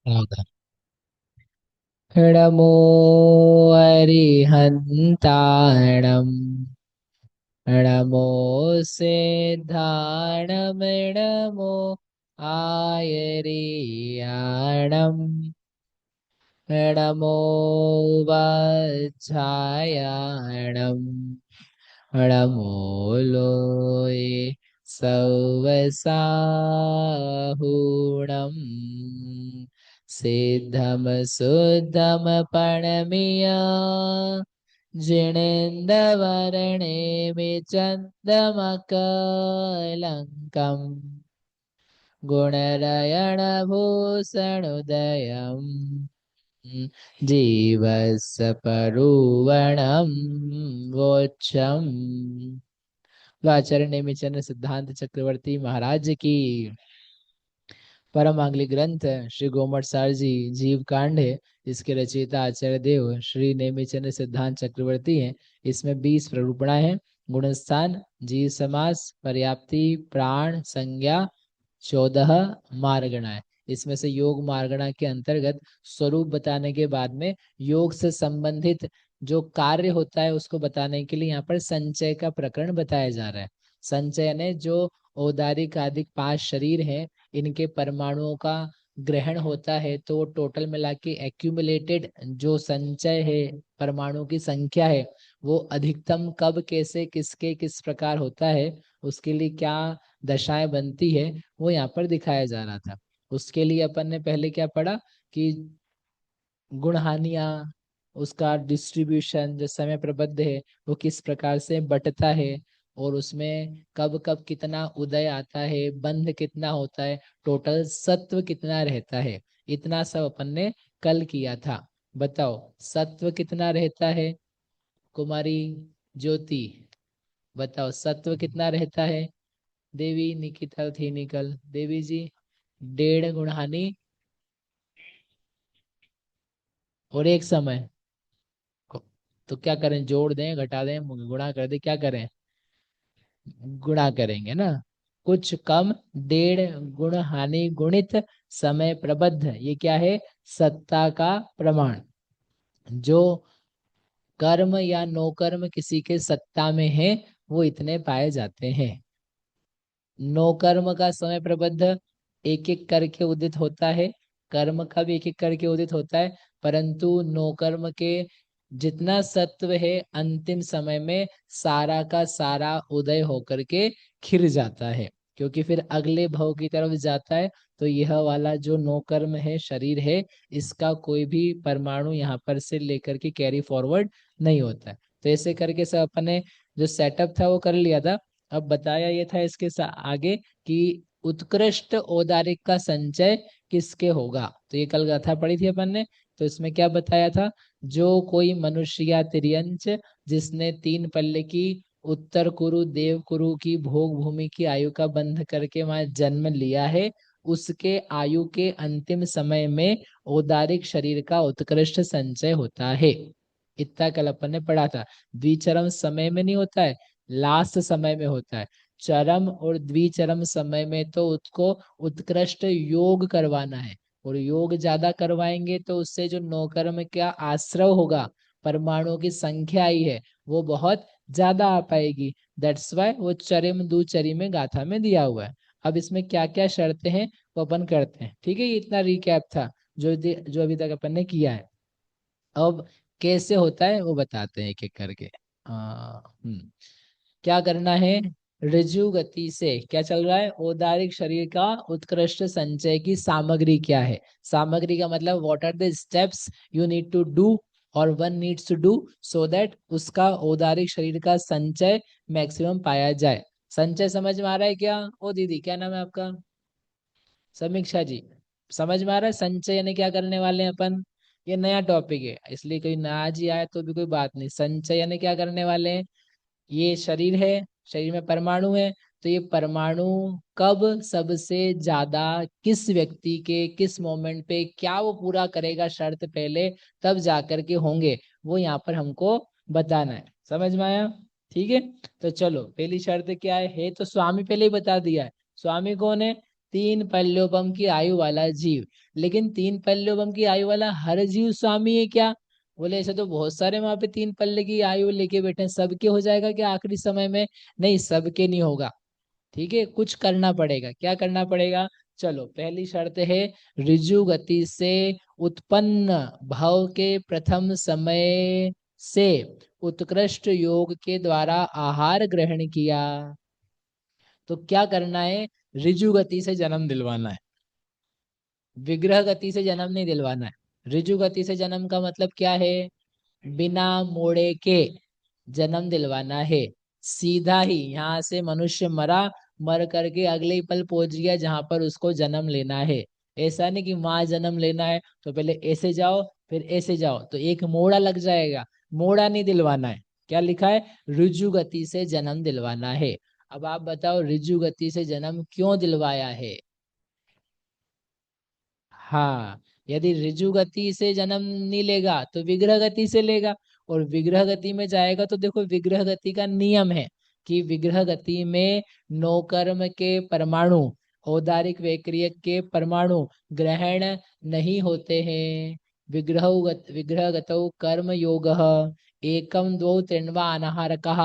Okay. नमो अरिहन्ताणम् नमो सिद्धाणं नमो आयर्याणम् नमो वज्झायाणम् नमो लोये सवसाहुणम् सिद्धम सुद्धम पणमिय जिणेन्दवर्णे चन्दमकलङ्कम् गुणरयणभूषणोदयम् जीवस्वरूपणं वोच्चम्। आचार्य नेमिचंद्र सिद्धांत चक्रवर्ती महाराज की। परम मांगलिक ग्रंथ श्री गोमट सार जी जीव कांड है। इसके रचयिता आचार्य देव श्री नेमिचंद्र सिद्धांत चक्रवर्ती हैं। इसमें 20 प्ररूपणा है। गुणस्थान, जीव समास, पर्याप्ति, प्राण संज्ञा, 14 मार्गणा है। इसमें से योग मार्गणा के अंतर्गत स्वरूप बताने के बाद में योग से संबंधित जो कार्य होता है उसको बताने के लिए यहाँ पर संचय का प्रकरण बताया जा रहा है। संचय ने जो औदारिक आदि 5 शरीर हैं, इनके परमाणुओं का ग्रहण होता है तो वो टोटल मिला के एक्यूमुलेटेड जो संचय है, परमाणु की संख्या है, वो अधिकतम कब कैसे किसके किस प्रकार होता है, उसके लिए क्या दशाएं बनती है, वो यहाँ पर दिखाया जा रहा था। उसके लिए अपन ने पहले क्या पढ़ा कि गुण हानिया, उसका डिस्ट्रीब्यूशन जो समय प्रबद्ध है वो किस प्रकार से बंटता है, और उसमें कब कब कितना उदय आता है, बंध कितना होता है, टोटल सत्व कितना रहता है, इतना सब अपन ने कल किया था। बताओ सत्व कितना रहता है कुमारी ज्योति? बताओ सत्व कितना रहता है? देवी निकिता थी निकल देवी जी। 1.5 गुणहानि और एक समय को- तो क्या करें, जोड़ दें घटा दें गुणा कर दें, क्या करें? गुणा करेंगे ना। कुछ कम 1.5 गुण हानि गुणित समय प्रबद्ध, ये क्या है? सत्ता का प्रमाण। जो कर्म या नो कर्म किसी के सत्ता में है वो इतने पाए जाते हैं। नो कर्म का समय प्रबद्ध एक एक करके उदित होता है, कर्म का भी एक एक करके उदित होता है, परंतु नो कर्म के जितना सत्व है अंतिम समय में सारा का सारा उदय होकर के खिल जाता है, क्योंकि फिर अगले भव की तरफ जाता है। तो यह वाला जो नो कर्म है शरीर है, इसका कोई भी परमाणु यहाँ पर से लेकर के कैरी फॉरवर्ड नहीं होता है। तो ऐसे करके सब अपने जो सेटअप था वो कर लिया था। अब बताया ये था इसके आगे कि उत्कृष्ट औदारिक का संचय किसके होगा। तो ये कल गाथा पढ़ी थी अपन ने। तो इसमें क्या बताया था? जो कोई मनुष्य या तिर्यंच जिसने 3 पल्ले की उत्तर कुरु देव कुरु की भोग भूमि की आयु का बंध करके वहां जन्म लिया है, उसके आयु के अंतिम समय में औदारिक शरीर का उत्कृष्ट संचय होता है। इतना कल अपन ने पढ़ा था। द्विचरम समय में नहीं होता है, लास्ट समय में होता है। चरम और द्विचरम समय में तो उसको उत्कृष्ट योग करवाना है, और योग ज्यादा करवाएंगे तो उससे जो नौकर्म का आश्रव होगा, परमाणुओं की संख्या आई है वो बहुत ज्यादा आ पाएगी। दैट्स वाई वो चरम दुचरी में गाथा में दिया हुआ है। अब इसमें क्या क्या शर्तें हैं वो अपन करते हैं, ठीक है? ये इतना रिकैप था जो अभी तक अपन ने किया है। अब कैसे होता है वो बताते हैं एक एक करके। क्या करना है? ऋजु गति से क्या चल रहा है? औदारिक शरीर का उत्कृष्ट संचय की सामग्री क्या है? सामग्री का मतलब what are the steps you need to do और one needs to do so that उसका औदारिक शरीर का संचय मैक्सिमम पाया जाए। संचय समझ में आ रहा है क्या? ओ दीदी क्या नाम है आपका? समीक्षा जी। समझ में आ रहा है संचय यानी क्या करने वाले हैं अपन? ये नया टॉपिक है इसलिए कोई ना आज ही आए तो भी कोई बात नहीं। संचय यानी क्या करने वाले हैं? ये शरीर है, शरीर में परमाणु है, तो ये परमाणु कब सबसे ज्यादा किस व्यक्ति के किस मोमेंट पे क्या वो पूरा करेगा शर्त पहले, तब जाकर के होंगे, वो यहाँ पर हमको बताना है। समझ में आया? ठीक है। तो चलो पहली शर्त क्या है तो स्वामी पहले ही बता दिया है। स्वामी कौन है? तीन पल्लोपम की आयु वाला जीव। लेकिन तीन पल्लोपम की आयु वाला हर जीव स्वामी है क्या? बोले ऐसे तो बहुत सारे वहां पे तीन पल्ले की आयु लेके बैठे हैं, सबके हो जाएगा क्या आखिरी समय में? नहीं, सबके नहीं होगा। ठीक है, कुछ करना पड़ेगा। क्या करना पड़ेगा? चलो, पहली शर्त है, ऋजु गति से उत्पन्न भाव के प्रथम समय से उत्कृष्ट योग के द्वारा आहार ग्रहण किया। तो क्या करना है? ऋजु गति से जन्म दिलवाना है, विग्रह गति से जन्म नहीं दिलवाना है। ऋजु गति से जन्म का मतलब क्या है? बिना मोड़े के जन्म दिलवाना है। सीधा ही यहाँ से मनुष्य मरा, मर करके अगले ही पल पहुंच गया जहां पर उसको जन्म लेना है। ऐसा नहीं कि वहां जन्म लेना है तो पहले ऐसे जाओ फिर ऐसे जाओ, तो एक मोड़ा लग जाएगा। मोड़ा नहीं दिलवाना है। क्या लिखा है? ऋजु गति से जन्म दिलवाना है। अब आप बताओ, ऋजु गति से जन्म क्यों दिलवाया है? हाँ, यदि ऋजु गति से जन्म नहीं लेगा तो विग्रह गति से लेगा। और विग्रह गति में जाएगा तो देखो, विग्रह गति का नियम है कि विग्रह गति में नौ कर्म के परमाणु, औदारिक वैक्रियक के परमाणु ग्रहण नहीं होते हैं। विग्रह गतौ कर्म योग एकम दो त्रिण्वा अनाहारकः।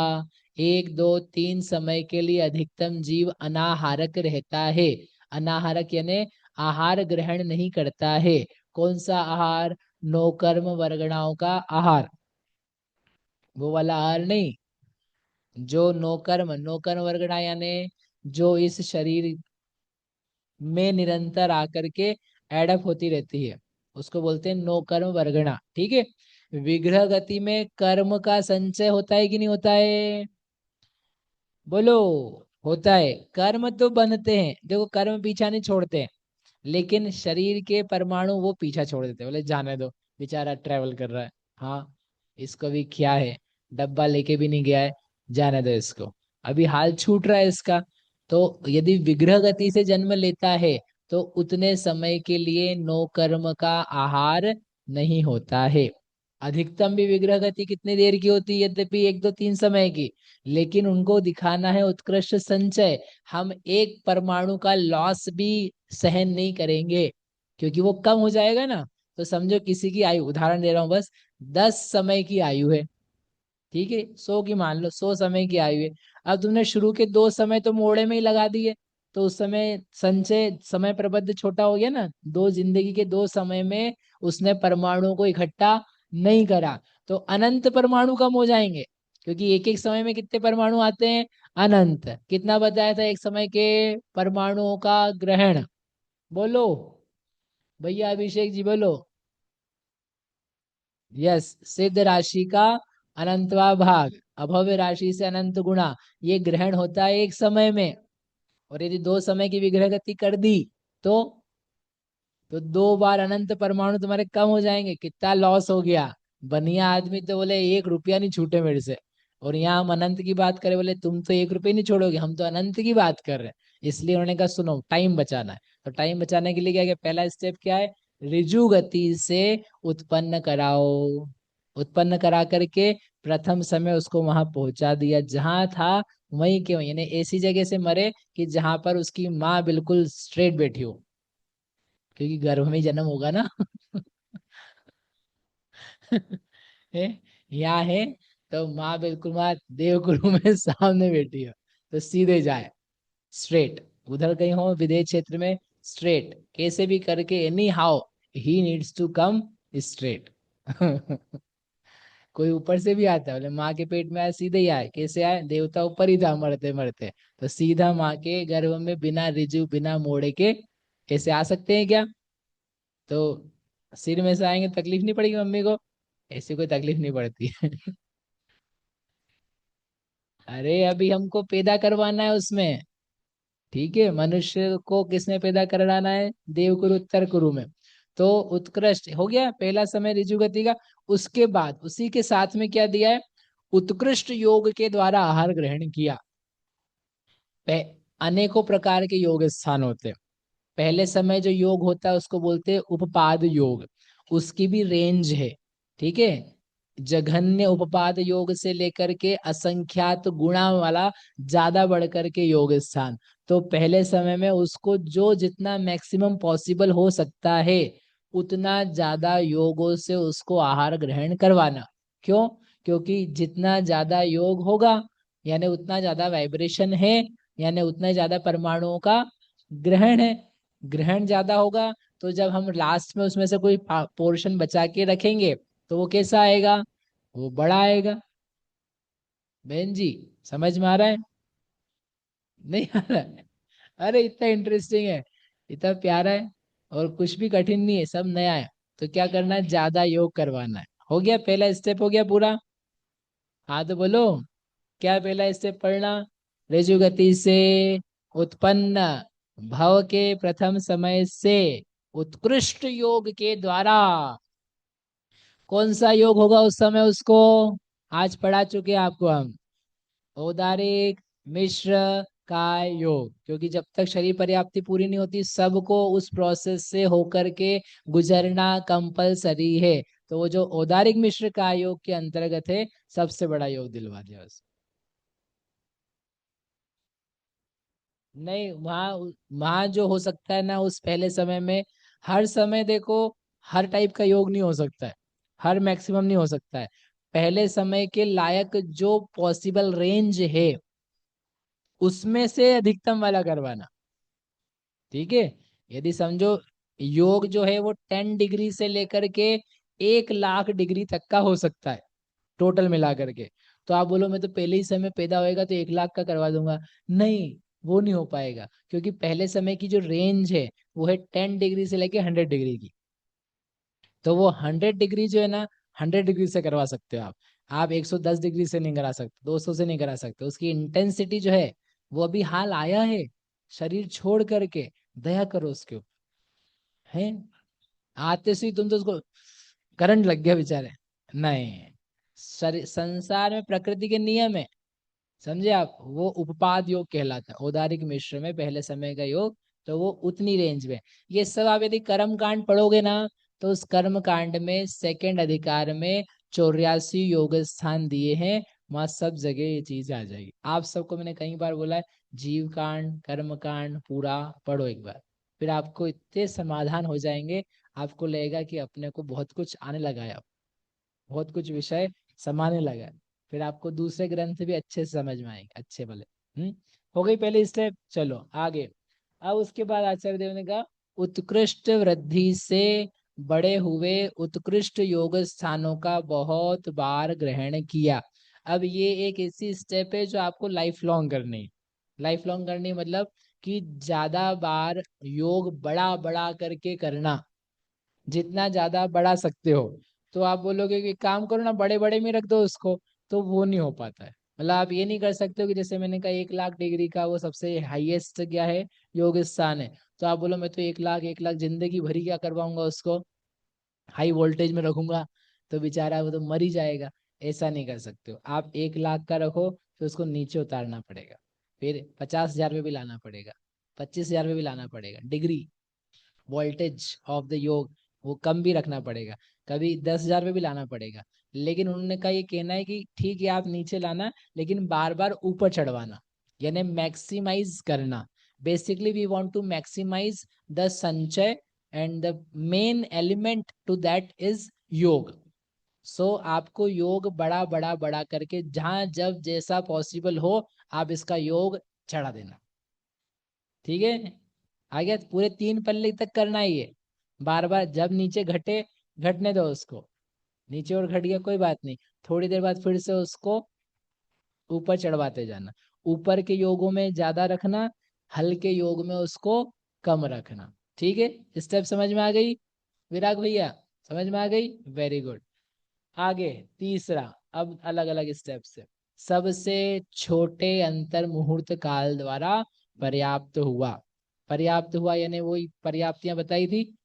एक दो तीन समय के लिए अधिकतम जीव अनाहारक रहता है। अनाहारक यानी आहार ग्रहण नहीं करता है। कौन सा आहार? नौ कर्म वर्गणाओं का आहार, वो वाला आहार नहीं। जो नौ कर्म वर्गणा यानी जो इस शरीर में निरंतर आकर के एडप होती रहती है, उसको बोलते हैं नौ कर्म वर्गणा। ठीक है। विग्रह गति में कर्म का संचय होता है कि नहीं होता है? बोलो। होता है। कर्म तो बनते हैं, देखो कर्म पीछा नहीं छोड़ते हैं, लेकिन शरीर के परमाणु वो पीछा छोड़ देते हैं। बोले जाने दो, बेचारा ट्रेवल कर रहा है। हाँ, इसको भी क्या है, डब्बा लेके भी नहीं गया है, जाने दो इसको, अभी हाल छूट रहा है इसका। तो यदि विग्रह गति से जन्म लेता है तो उतने समय के लिए नो कर्म का आहार नहीं होता है। अधिकतम भी विग्रह गति कितनी देर की होती है? यद्यपि एक दो तीन समय की, लेकिन उनको दिखाना है उत्कृष्ट संचय। हम एक परमाणु का लॉस भी सहन नहीं करेंगे, क्योंकि वो कम हो जाएगा ना। तो समझो किसी की आयु, उदाहरण दे रहा हूं बस, 10 समय की आयु है। ठीक है, 100 की मान लो, 100 समय की आयु है। अब तुमने शुरू के 2 समय तो मोड़े में ही लगा दिए, तो उस समय संचय समय प्रबंध छोटा हो गया ना। दो जिंदगी के 2 समय में उसने परमाणुओं को इकट्ठा नहीं करा, तो अनंत परमाणु कम हो जाएंगे। क्योंकि एक एक समय में कितने परमाणु आते हैं? अनंत। कितना बताया था एक समय के परमाणुओं का ग्रहण? बोलो भैया, अभिषेक जी बोलो। यस, सिद्ध राशि का अनंतवा भाग, अभव्य राशि से अनंत गुणा, ये ग्रहण होता है एक समय में। और यदि 2 समय की विग्रह गति कर दी तो 2 बार अनंत परमाणु तुम्हारे कम हो जाएंगे। कितना लॉस हो गया। बनिया आदमी तो बोले 1 रुपया नहीं छूटे मेरे से, और यहाँ हम अनंत की बात करें, बोले तुम तो 1 रुपये नहीं छोड़ोगे, हम तो अनंत की बात कर रहे हैं। इसलिए उन्होंने कहा सुनो, टाइम बचाना है। तो टाइम बचाने के लिए क्या किया? पहला स्टेप क्या है? ऋजु गति से उत्पन्न कराओ। उत्पन्न करा करके प्रथम समय उसको वहां पहुंचा दिया जहां था, वहीं के वहीं, यानी ऐसी जगह से मरे कि जहां पर उसकी माँ बिल्कुल स्ट्रेट बैठी हो, क्योंकि गर्भ में जन्म होगा ना। है, यहाँ है, तो माँ बिल्कुल माँ देवगुरु में सामने बैठी है, तो सीधे जाए, स्ट्रेट। उधर कहीं हो विदेश क्षेत्र में, स्ट्रेट कैसे भी करके, anyhow he needs to come straight. कोई ऊपर से भी आता है, बोले माँ के पेट में आए सीधे ही आए, कैसे आए? देवता ऊपर ही था मरते मरते, तो सीधा माँ के गर्भ में बिना रिजु बिना मोड़े के ऐसे आ सकते हैं क्या? तो सिर में से आएंगे, तकलीफ नहीं पड़ेगी मम्मी को? ऐसी कोई तकलीफ नहीं पड़ती है। अरे अभी हमको पैदा करवाना है उसमें। ठीक है, मनुष्य को किसने पैदा करवाना है? देवकुरु उत्तर कुरु में। तो उत्कृष्ट हो गया पहला समय ऋजु गति का। उसके बाद उसी के साथ में क्या दिया है? उत्कृष्ट योग के द्वारा आहार ग्रहण किया। अनेकों प्रकार के योग स्थान होते हैं। पहले समय जो योग होता है उसको बोलते हैं उपपाद योग, उसकी भी रेंज है। ठीक है, जघन्य उपपाद योग से लेकर के असंख्यात गुणा वाला ज्यादा बढ़ करके योग स्थान। तो पहले समय में उसको जो जितना मैक्सिमम पॉसिबल हो सकता है उतना ज्यादा योगों से उसको आहार ग्रहण करवाना। क्यों? क्योंकि जितना ज्यादा योग होगा यानी उतना ज्यादा वाइब्रेशन है, यानी उतना ज्यादा परमाणुओं का ग्रहण है। ग्रहण ज्यादा होगा तो जब हम लास्ट में उसमें से कोई पोर्शन बचा के रखेंगे तो वो कैसा आएगा? वो बड़ा आएगा। बहन जी, समझ में आ रहा है? नहीं आ रहा है? अरे इतना इंटरेस्टिंग है, इतना प्यारा है, और कुछ भी कठिन नहीं है, सब नया है। तो क्या करना है? ज्यादा योग करवाना है। हो गया, पहला स्टेप हो गया पूरा। हाँ तो बोलो, क्या पहला स्टेप पढ़ना? ऋजु गति से उत्पन्न भव के प्रथम समय से उत्कृष्ट योग के द्वारा कौन सा योग होगा उस समय उसको? आज पढ़ा चुके हैं आपको हम। औदारिक मिश्र का योग, क्योंकि जब तक शरीर पर्याप्ति पूरी नहीं होती सबको उस प्रोसेस से होकर के गुजरना कंपलसरी है। तो वो जो औदारिक मिश्र का योग के अंतर्गत है, सबसे बड़ा योग दिलवा दिया उसे। नहीं, वहाँ वहाँ जो हो सकता है ना उस पहले समय में, हर समय देखो हर टाइप का योग नहीं हो सकता है, हर मैक्सिमम नहीं हो सकता है। पहले समय के लायक जो पॉसिबल रेंज है उसमें से अधिकतम वाला करवाना। ठीक है? यदि समझो योग जो है वो 10 डिग्री से लेकर के 1 लाख डिग्री तक का हो सकता है, टोटल मिला करके। तो आप बोलो मैं तो पहले ही समय पैदा होएगा तो 1 लाख का करवा दूंगा। नहीं, वो नहीं हो पाएगा, क्योंकि पहले समय की जो रेंज है वो है 10 डिग्री से लेके 100 डिग्री की। तो वो 100 डिग्री जो है ना, 100 डिग्री से करवा सकते हो आप 110 डिग्री से नहीं करा सकते, 200 से नहीं करा सकते। उसकी इंटेंसिटी जो है वो अभी हाल आया है, शरीर छोड़ करके, दया करो उसके ऊपर। है, आते से ही तुम तो उसको करंट लग गया बेचारे। नहीं, संसार में प्रकृति के नियम है, समझे आप? वो उपपाद योग कहलाता है, औदारिक मिश्र में पहले समय का योग। तो वो उतनी रेंज में, ये सब आप यदि कर्म कांड पढ़ोगे ना, तो उस कर्म कांड में सेकंड अधिकार में 84 योग स्थान दिए हैं। वहां सब जगह ये चीज आ जाएगी। आप सबको मैंने कई बार बोला है, जीव कांड कर्म कांड पूरा पढ़ो एक बार, फिर आपको इतने समाधान हो जाएंगे, आपको लगेगा कि अपने को बहुत कुछ आने लगा है, बहुत कुछ विषय समाने लगा है। फिर आपको दूसरे ग्रंथ भी अच्छे से समझ में आएंगे, अच्छे भले। हो गई पहले स्टेप, चलो आगे। अब उसके बाद आचार्य देव ने कहा उत्कृष्ट वृद्धि से बड़े हुए उत्कृष्ट योग स्थानों का बहुत बार ग्रहण किया। अब ये एक ऐसी स्टेप है जो आपको लाइफ लॉन्ग करनी है। लाइफ लॉन्ग करनी मतलब कि ज्यादा बार योग बड़ा बड़ा करके करना, जितना ज्यादा बढ़ा सकते हो। तो आप बोलोगे कि काम करो ना, बड़े बड़े में रख दो उसको, तो वो नहीं हो पाता है। मतलब आप ये नहीं कर सकते हो कि जैसे मैंने कहा 1 लाख डिग्री का वो सबसे हाईएस्ट क्या है, योग स्थान है। तो आप बोलो मैं तो 1 लाख जिंदगी भरी क्या करवाऊंगा उसको, हाई वोल्टेज में रखूंगा, तो बेचारा वो तो मर ही जाएगा। ऐसा नहीं कर सकते हो आप। 1 लाख का रखो, फिर उसको नीचे उतारना पड़ेगा, फिर 50,000 पे भी लाना पड़ेगा, 25,000 पे भी लाना पड़ेगा डिग्री, वोल्टेज ऑफ द योग वो कम भी रखना पड़ेगा, कभी 10,000 पे भी लाना पड़ेगा। लेकिन उन्होंने का ये कहना है कि ठीक है आप नीचे लाना, लेकिन बार बार ऊपर चढ़वाना, यानी मैक्सिमाइज करना। Basically we want to maximize the संचय, and the main element to that is योग। सो आपको योग बड़ा बड़ा बड़ा करके जहां जब जैसा पॉसिबल हो, आप इसका योग चढ़ा देना। ठीक है? आ गया? पूरे 3 पल्ले तक करना ही है। बार बार जब नीचे घटे, घटने दो उसको, नीचे और घट गया कोई बात नहीं, थोड़ी देर बाद फिर से उसको ऊपर चढ़वाते जाना। ऊपर के योगों में ज्यादा रखना, हल्के योग में उसको कम रखना। ठीक है? स्टेप समझ में आ गई विराग भैया? समझ में आ गई? Very good. आगे तीसरा, अब अलग अलग स्टेप से। सबसे छोटे अंतर मुहूर्त काल द्वारा पर्याप्त हुआ। पर्याप्त हुआ यानी वही पर्याप्तियां बताई थी,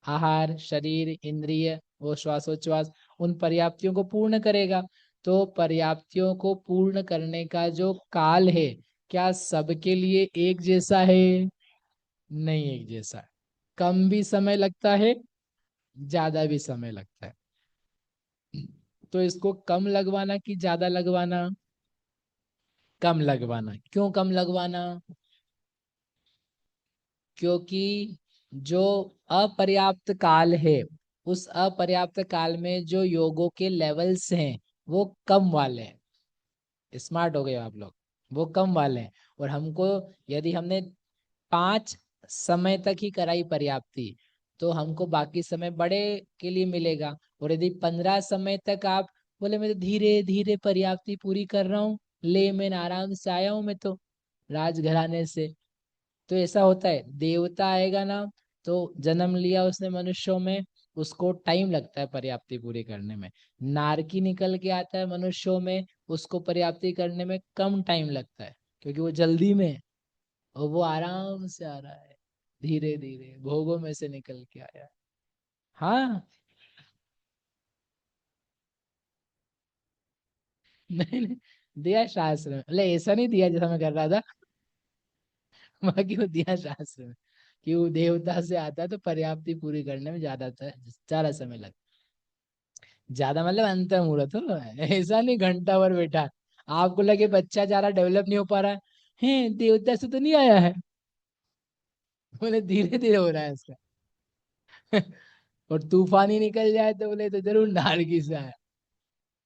आहार शरीर इंद्रिय वो श्वासोच्छ्वास, उन पर्याप्तियों को पूर्ण करेगा। तो पर्याप्तियों को पूर्ण करने का जो काल है, क्या सबके लिए एक जैसा है? नहीं एक जैसा है। कम भी समय लगता है, ज्यादा भी समय लगता है। तो इसको कम लगवाना कि ज्यादा लगवाना? कम लगवाना। क्यों कम लगवाना? क्योंकि जो अपर्याप्त काल है, उस अपर्याप्त काल में जो योगों के लेवल्स हैं वो कम वाले हैं। स्मार्ट हो गए आप लोग। वो कम वाले हैं। और हमको, यदि हमने 5 समय तक ही कराई पर्याप्ति, तो हमको बाकी समय बड़े के लिए मिलेगा। और यदि 15 समय तक आप बोले मैं तो धीरे धीरे पर्याप्ति पूरी कर रहा हूँ, ले मैं आराम से आया हूँ मैं तो राजघराने से, तो ऐसा होता है। देवता आएगा ना, तो जन्म लिया उसने मनुष्यों में, उसको टाइम लगता है पर्याप्ति पूरी करने में। नारकी निकल के आता है मनुष्यों में, उसको पर्याप्ति करने में कम टाइम लगता है, क्योंकि वो जल्दी में है, और वो आराम से आ रहा है, धीरे धीरे भोगों में से निकल के आया है। हाँ। नहीं नहीं, दिया शास्त्र में, मतलब ऐसा नहीं दिया जैसा मैं कर रहा था। बाकी वो दिया शास्त्र में कि वो देवता से आता है, तो पर्याप्ति पूरी करने में ज्यादा समय लगता है। ज्यादा मतलब अंतर मुहूर्त हो, ऐसा नहीं घंटा भर बैठा है। आपको लगे बच्चा ज्यादा डेवलप नहीं हो पा रहा है, देवता से तो नहीं आया है, बोले धीरे धीरे हो रहा है इसका। और तूफान ही निकल जाए तो बोले तो जरूर नारकी से आया।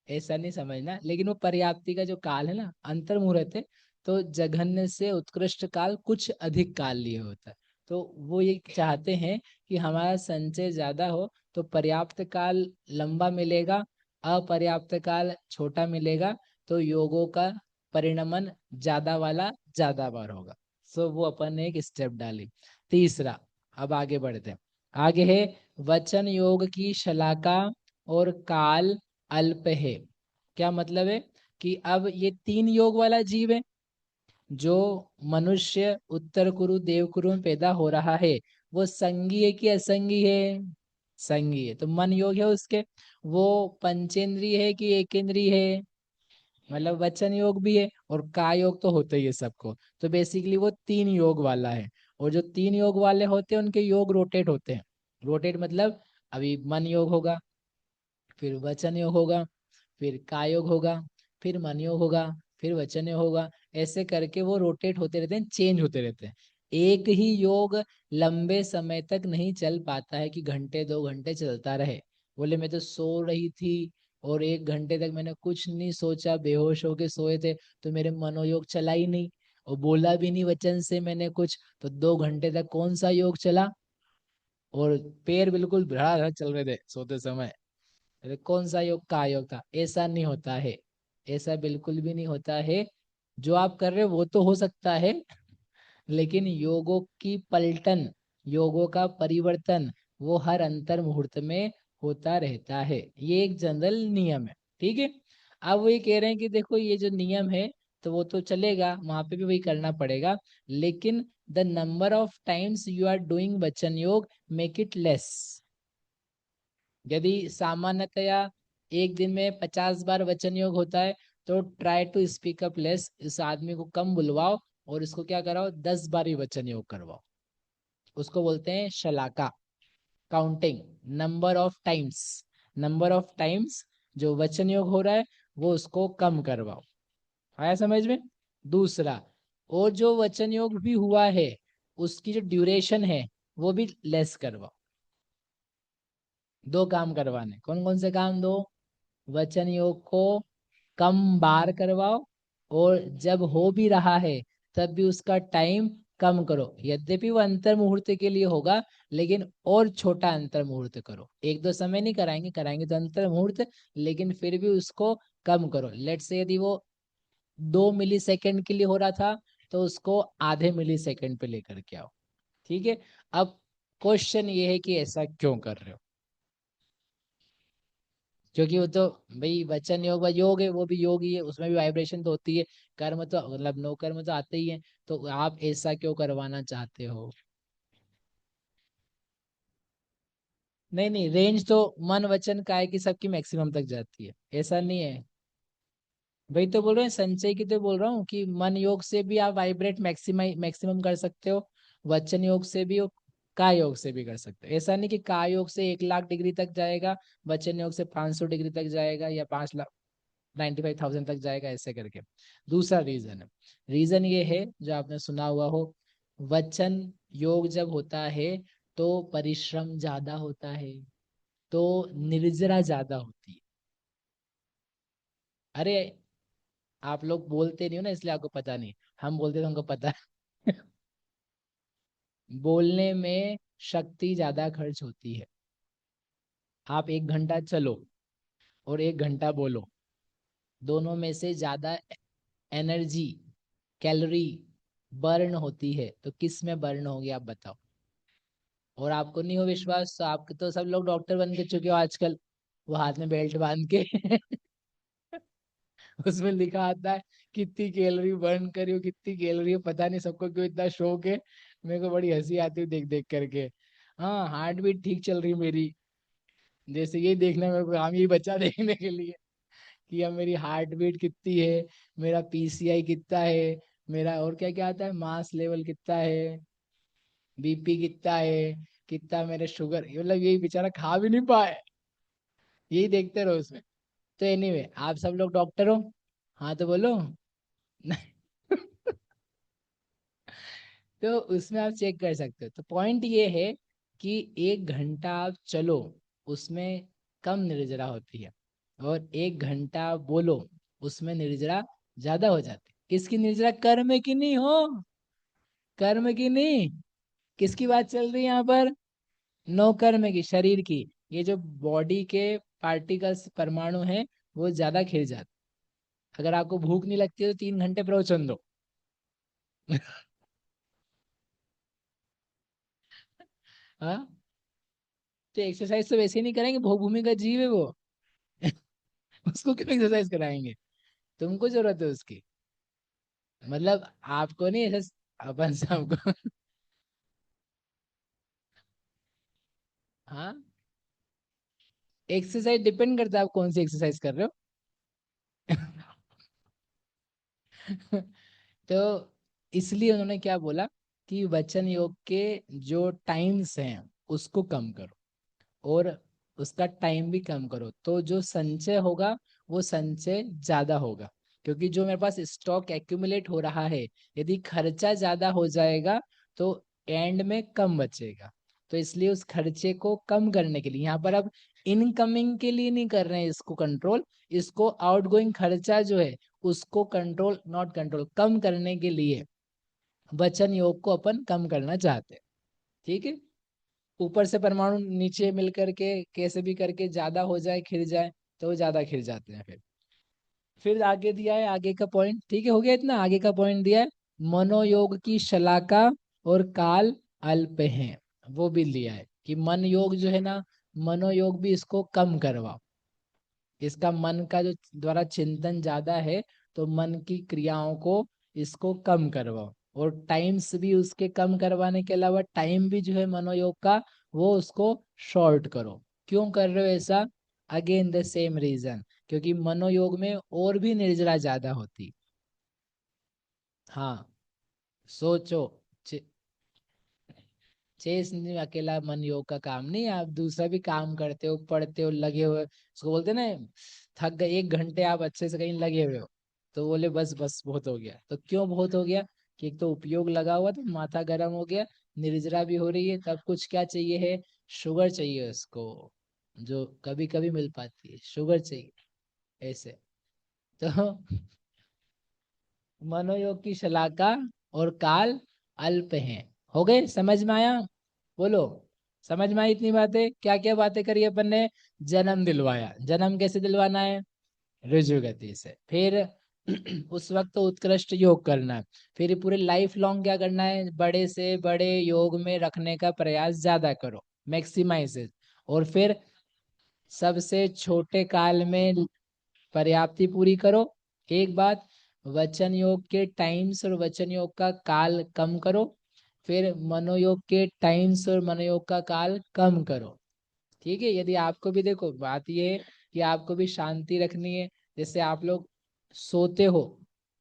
ऐसा नहीं समझना, लेकिन वो पर्याप्ति का जो काल है ना, अंतर मुहूर्त है, तो जघन्य से उत्कृष्ट काल कुछ अधिक काल लिए होता है। तो वो ये चाहते हैं कि हमारा संचय ज्यादा हो, तो पर्याप्त काल लंबा मिलेगा, अपर्याप्त काल छोटा मिलेगा, तो योगों का परिणमन ज्यादा वाला ज्यादा बार होगा। सो वो अपन ने एक स्टेप डाली। तीसरा, अब आगे बढ़ते हैं। आगे है वचन योग की शलाका और काल अल्प है। क्या मतलब है कि अब ये 3 योग वाला जीव है, जो मनुष्य उत्तर कुरु देव कुरु में पैदा हो रहा है, वो संगी है कि असंगी है? संगी है, तो मन योग है उसके। वो पंचेंद्रिय है कि एकेंद्रिय है? मतलब वचन योग भी है और काय योग तो होता ही है सबको। तो बेसिकली वो 3 योग वाला है। और जो 3 योग वाले होते हैं उनके योग रोटेट होते हैं। रोटेट मतलब अभी मन योग होगा, फिर वचन योग होगा, फिर काय योग होगा, फिर मन योग होगा, फिर वचन योग होगा। ऐसे करके वो रोटेट होते रहते हैं, चेंज होते रहते हैं। एक ही योग लंबे समय तक नहीं चल पाता है कि घंटे 2 घंटे चलता रहे। बोले मैं तो सो रही थी और 1 घंटे तक मैंने कुछ नहीं सोचा, बेहोश होके सोए थे, तो मेरे मनोयोग चला ही नहीं, और बोला भी नहीं वचन से मैंने कुछ, तो 2 घंटे तक कौन सा योग चला? और पैर बिल्कुल भरा चल रहे थे सोते समय, अरे कौन सा योग का योग था? ऐसा नहीं होता है। ऐसा बिल्कुल भी नहीं होता है। जो आप कर रहे हो वो तो हो सकता है, लेकिन योगों की पलटन, योगों का परिवर्तन, वो हर अंतर मुहूर्त में होता रहता है। ये एक जनरल नियम है। ठीक है। अब वो ये कह रहे हैं कि देखो ये जो नियम है, तो वो तो चलेगा, वहां पे भी वही करना पड़ेगा, लेकिन the number of times you are doing वचन योग मेक इट लेस। यदि सामान्यतया एक दिन में 50 बार वचन योग होता है, तो try to speak up less, इस आदमी को कम बुलवाओ और इसको क्या कराओ, 10 बार ही वचन योग करवाओ। उसको बोलते हैं शलाका, counting, number of times. Number of times जो वचन योग हो रहा है वो उसको कम करवाओ। आया समझ में? दूसरा, और जो वचन योग भी हुआ है उसकी जो ड्यूरेशन है वो भी लेस करवाओ। 2 काम करवाने, कौन कौन से काम? दो, वचन योग को कम बार करवाओ, और जब हो भी रहा है तब भी उसका टाइम कम करो। यद्यपि वो अंतर मुहूर्त के लिए होगा, लेकिन और छोटा अंतर मुहूर्त करो। 1-2 समय नहीं कराएंगे, कराएंगे तो अंतर मुहूर्त, लेकिन फिर भी उसको कम करो। लेट से यदि वो 2 मिली सेकेंड के लिए हो रहा था, तो उसको आधे मिली सेकेंड पे लेकर के आओ। ठीक है। अब क्वेश्चन ये है कि ऐसा क्यों कर रहे हो? क्योंकि वो तो, भाई वचन योग व योग है, वो भी योग ही है, उसमें भी वाइब्रेशन तो होती है। कर्म तो मतलब नो कर्म तो आते ही है, तो आप ऐसा क्यों करवाना चाहते हो? नहीं नहीं, रेंज तो मन वचन काय की सबकी मैक्सिमम तक जाती है, ऐसा नहीं है। वही तो बोल रहे हैं, संचय की तो बोल रहा हूँ कि मन योग से भी आप वाइब्रेट मैक्सिमम कर सकते हो, वचन योग से भी, काय योग से भी कर सकते हो। ऐसा नहीं कि काय योग से 1 लाख डिग्री तक जाएगा, वचन योग से 500 डिग्री तक जाएगा, या 5 लाख 95,000 तक जाएगा, ऐसे करके। दूसरा रीजन है, रीजन ये है जो आपने सुना हुआ हो, वचन योग जब होता है तो परिश्रम ज्यादा होता है, तो निर्जरा ज्यादा होती है। अरे, आप लोग बोलते नहीं हो ना, इसलिए आपको पता नहीं। हम बोलते तो हमको पता है। बोलने में शक्ति ज्यादा खर्च होती है। आप 1 घंटा चलो और 1 घंटा बोलो, दोनों में से ज्यादा एनर्जी, कैलोरी बर्न होती है, तो किस में बर्न होगी आप बताओ। और आपको नहीं हो विश्वास तो आप तो सब लोग डॉक्टर बन के चुके हो आजकल, वो हाथ में बेल्ट बांध के उसमें लिखा आता है कितनी कैलोरी बर्न करी हो, कितनी कैलोरी है, पता नहीं सबको क्यों इतना शौक है। मेरे को बड़ी हंसी आती है देख देख करके। हाँ, हार्ट बीट ठीक चल रही है मेरी, जैसे ये देखना मेरे को काम, यही बच्चा देखने के लिए कि अब मेरी हार्ट बीट कितनी है, मेरा पीसीआई कितना है, मेरा और क्या क्या आता है, मास लेवल कितना है, बीपी कितना है, कितना मेरे शुगर, मतलब यही बेचारा खा भी नहीं पाए, यही देखते रहो उसमें। तो एनीवे आप सब लोग डॉक्टर हो, हाँ तो बोलो। तो उसमें आप चेक कर सकते हो। तो पॉइंट ये है कि 1 घंटा आप चलो, उसमें कम निर्जरा होती है, और 1 घंटा बोलो, उसमें निर्जरा ज्यादा हो जाती है। किसकी निर्जरा, कर्म की नहीं हो, कर्म की नहीं, किसकी बात चल रही है यहाँ पर, नो कर्म की, शरीर की। ये जो बॉडी के पार्टिकल्स, परमाणु हैं, वो ज्यादा खिल जाते। अगर आपको भूख नहीं लगती है तो 3 घंटे प्रवचन दो। हाँ, तो एक्सरसाइज तो वैसे ही नहीं करेंगे, भूमि का जीव है वो। उसको क्यों एक्सरसाइज कराएंगे, तुमको जरूरत है उसकी। मतलब आपको नहीं ऐसा, अपन सबको। हाँ, एक्सरसाइज डिपेंड करता है आप कौन सी एक्सरसाइज कर रहे हो। तो इसलिए उन्होंने क्या बोला कि वचन योग के जो टाइम्स हैं उसको कम करो, और उसका टाइम भी कम करो, तो जो संचय होगा वो संचय ज्यादा होगा। क्योंकि जो मेरे पास स्टॉक एक्यूमुलेट हो रहा है, यदि खर्चा ज्यादा हो जाएगा तो एंड में कम बचेगा। तो इसलिए उस खर्चे को कम करने के लिए यहाँ पर अब इनकमिंग के लिए नहीं कर रहे हैं इसको कंट्रोल, इसको आउटगोइंग खर्चा जो है उसको कंट्रोल, नॉट कंट्रोल, कम करने के लिए वचन योग को अपन कम करना चाहते हैं। ठीक है, ऊपर से परमाणु नीचे मिल करके कैसे भी करके ज्यादा हो जाए, खिल जाए, तो वो ज्यादा खिल जाते हैं। फिर आगे दिया है आगे का पॉइंट, ठीक है हो गया इतना, आगे का पॉइंट दिया है, मनोयोग की शलाका और काल अल्प है। वो भी लिया है कि मन योग जो है ना, मनोयोग भी इसको कम करवाओ। इसका मन का जो द्वारा चिंतन ज्यादा है, तो मन की क्रियाओं को इसको कम करवाओ। और टाइम्स भी उसके कम करवाने के अलावा टाइम भी जो है मनोयोग का, वो उसको शॉर्ट करो। क्यों कर रहे हो ऐसा, अगेन द सेम रीजन, क्योंकि मनोयोग में और भी निर्जरा ज्यादा होती। हाँ, सोचो। चेस नहीं, अकेला मन योग का काम नहीं, आप दूसरा भी काम करते हो, पढ़ते हो, लगे हुए, उसको बोलते हैं ना, थक गए 1 घंटे आप अच्छे से कहीं लगे हुए हो, तो बोले बस बस बहुत हो गया। तो क्यों बहुत हो गया, कि एक तो उपयोग लगा हुआ, तो माथा गर्म हो गया, निर्जरा भी हो रही है, तब कुछ क्या चाहिए है, शुगर चाहिए उसको, जो कभी कभी मिल पाती है, शुगर चाहिए ऐसे। तो मनोयोग की शलाका और काल अल्प हैं। हो गए, समझ में आया, बोलो। समझ में आई इतनी बातें, क्या क्या बातें करी अपन ने, जन्म दिलवाया, जन्म कैसे दिलवाना है, ऋजु गति से। फिर उस वक्त तो उत्कृष्ट योग करना है। फिर पूरे लाइफ लॉन्ग क्या करना है, बड़े से बड़े योग में रखने का प्रयास ज्यादा करो, मैक्सिमाइज। और फिर सबसे छोटे काल में पर्याप्ति पूरी करो। एक बात, वचन योग के टाइम्स और वचन योग का काल कम करो। फिर मनोयोग के टाइम्स और मनोयोग का काल कम करो। ठीक है, यदि आपको भी, देखो बात ये है कि आपको भी शांति रखनी है। जैसे आप लोग सोते हो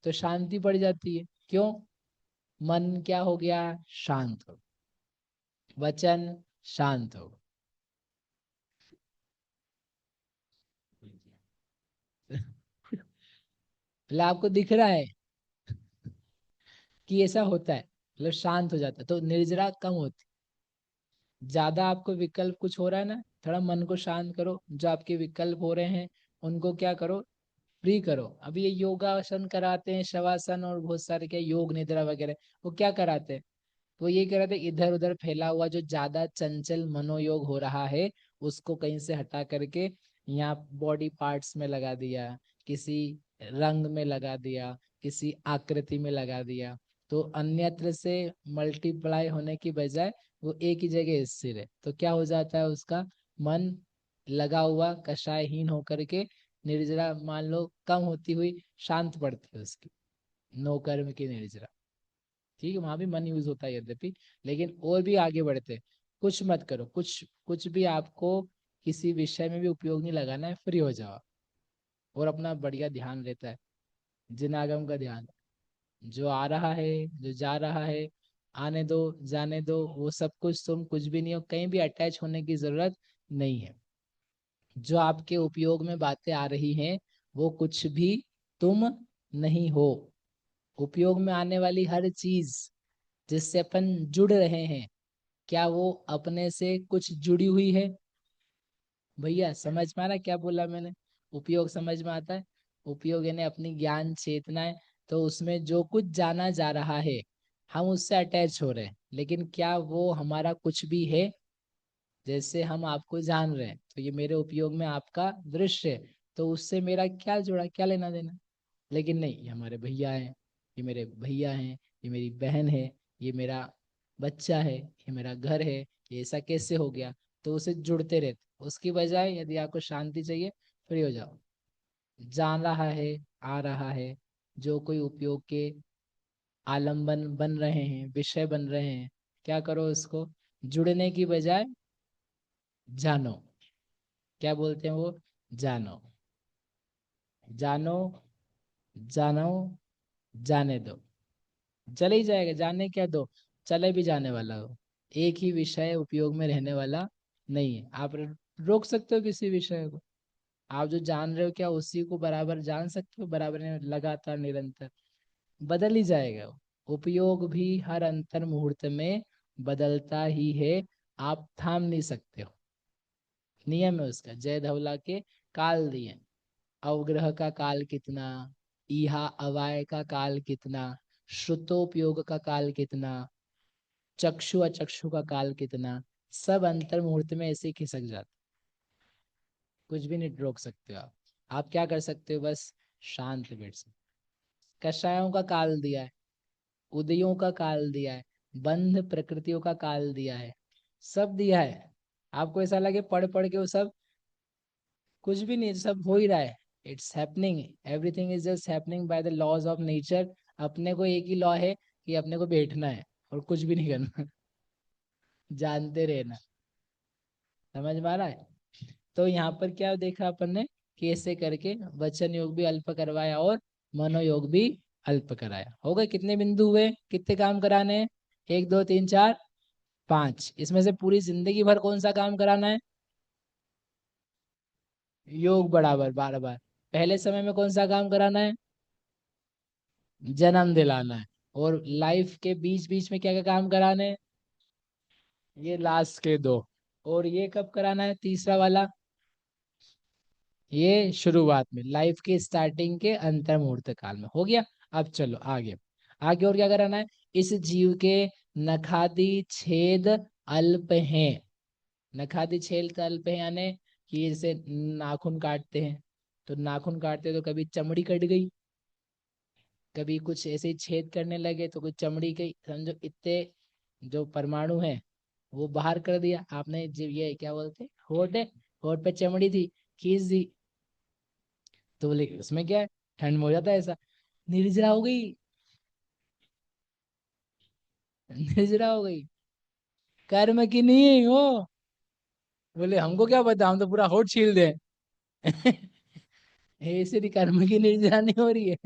तो शांति पड़ जाती है, क्यों, मन क्या हो गया, शांत हो, वचन शांत हो। मतलब आपको दिख रहा है कि ऐसा होता है। मतलब शांत हो जाता है, तो निर्जरा कम होती। ज्यादा आपको विकल्प कुछ हो रहा है ना, थोड़ा मन को शांत करो, जो आपके विकल्प हो रहे हैं उनको क्या करो, फ्री करो। अभी ये योगासन कराते हैं, शवासन और बहुत सारे क्या योग निद्रा वगैरह, वो क्या कराते हैं, वो ये कह रहे थे इधर उधर फैला हुआ जो ज्यादा चंचल मनोयोग हो रहा है उसको कहीं से हटा करके यहाँ बॉडी पार्ट्स में लगा दिया, किसी रंग में लगा दिया, किसी आकृति में लगा दिया, तो अन्यत्र से मल्टीप्लाई होने की बजाय वो एक ही जगह स्थिर है, तो क्या हो जाता है उसका मन लगा हुआ कषायहीन होकर के निर्जरा मान लो कम होती हुई शांत पड़ती है उसकी, नो कर्म की निर्जरा। ठीक है, वहां भी मन यूज होता है यद्यपि, लेकिन और भी आगे बढ़ते, कुछ मत करो, कुछ कुछ भी आपको किसी विषय में भी उपयोग नहीं लगाना है, फ्री हो जाओ और अपना बढ़िया ध्यान रहता है, जिनागम का ध्यान, जो आ रहा है जो जा रहा है, आने दो जाने दो, वो सब कुछ, तुम कुछ भी नहीं हो, कहीं भी अटैच होने की जरूरत नहीं है। जो आपके उपयोग में बातें आ रही हैं वो कुछ भी तुम नहीं हो। उपयोग में आने वाली हर चीज जिससे अपन जुड़ रहे हैं, क्या वो अपने से कुछ जुड़ी हुई है? भैया समझ में आ रहा है क्या बोला मैंने? उपयोग समझ में आता है? उपयोग यानी अपनी ज्ञान चेतना है, तो उसमें जो कुछ जाना जा रहा है हम उससे अटैच हो रहे हैं, लेकिन क्या वो हमारा कुछ भी है? जैसे हम आपको जान रहे हैं, तो ये मेरे उपयोग में आपका दृश्य है, तो उससे मेरा क्या जुड़ा, क्या लेना देना? लेकिन नहीं, ये हमारे भैया हैं, ये मेरे भैया हैं, ये मेरी बहन है, ये मेरा बच्चा है, ये मेरा घर है, ये ऐसा कैसे हो गया? तो उसे जुड़ते रहते, उसकी बजाय यदि आपको शांति चाहिए, फ्री हो जाओ। जान रहा है, आ रहा है, जो कोई उपयोग के आलंबन बन रहे हैं, विषय बन रहे हैं, क्या करो उसको जुड़ने की बजाय जानो। क्या बोलते हैं वो? जानो, जानो, जानो, जाने दो, चले ही जाएगा, जाने क्या दो, चले भी जाने वाला हो। एक ही विषय उपयोग में रहने वाला नहीं है। आप रोक सकते हो किसी विषय को? आप जो जान रहे हो क्या उसी को बराबर जान सकते हो, बराबर नहीं, लगातार निरंतर बदल ही जाएगा वो। उपयोग भी हर अंतर मुहूर्त में बदलता ही है, आप थाम नहीं सकते हो। नियम है उसका, जय धवला के काल दिए, अवग्रह का काल कितना, इहा अवाय का काल कितना, श्रुतोपयोग का काल कितना, चक्षु अचक्षु का काल कितना, सब अंतर मुहूर्त में ऐसे ही खिसक जाते, कुछ भी नहीं रोक सकते हो आप क्या कर सकते हो, बस शांत बैठ सकते। कषायों का काल दिया है, उदयों का काल दिया है, बंध प्रकृतियों का काल दिया है, सब दिया है। आपको ऐसा लगे पढ़ पढ़ के वो सब कुछ भी नहीं, सब हो ही रहा है, it's happening, everything is just happening by the laws of nature. अपने को एक ही लॉ है कि अपने को बैठना है और कुछ भी नहीं करना जानते रहना। समझ में आ रहा है? तो यहाँ पर क्या देखा अपन ने, कि ऐसे करके वचन योग भी अल्प करवाया और मनोयोग भी अल्प कराया। हो गए कितने बिंदु हुए, कितने काम कराने हैं? एक दो तीन चार पांच, इसमें से पूरी जिंदगी भर कौन सा काम कराना है? योग बराबर बार बार। पहले समय में कौन सा काम कराना है? जन्म दिलाना है। और लाइफ के बीच बीच में क्या क्या काम कराने हैं? ये लास्ट के दो। और ये कब कराना है तीसरा वाला? ये शुरुआत में, लाइफ के स्टार्टिंग के अंतर मुहूर्त काल में हो गया। अब चलो आगे, आगे और क्या कराना है? इस जीव के नखादि छेद अल्प हैं। नखादि छेद अल्प है यानी कि जैसे नाखून काटते हैं, तो नाखून काटते तो कभी चमड़ी कट गई, कभी कुछ ऐसे ही छेद करने लगे तो कुछ चमड़ी के समझो इतने जो परमाणु है वो बाहर कर दिया आपने। जो ये क्या बोलते हैं, होठ है, होठ पे चमड़ी थी, खींच दी, तो बोले उसमें क्या है, ठंड में हो जाता है ऐसा। निर्जरा हो गई, निर्जरा हो गई, कर्म की नहीं हो। बोले हमको क्या पता, हम तो पूरा होठ छील दे ऐसे भी कर्म की निर्जरा नहीं हो रही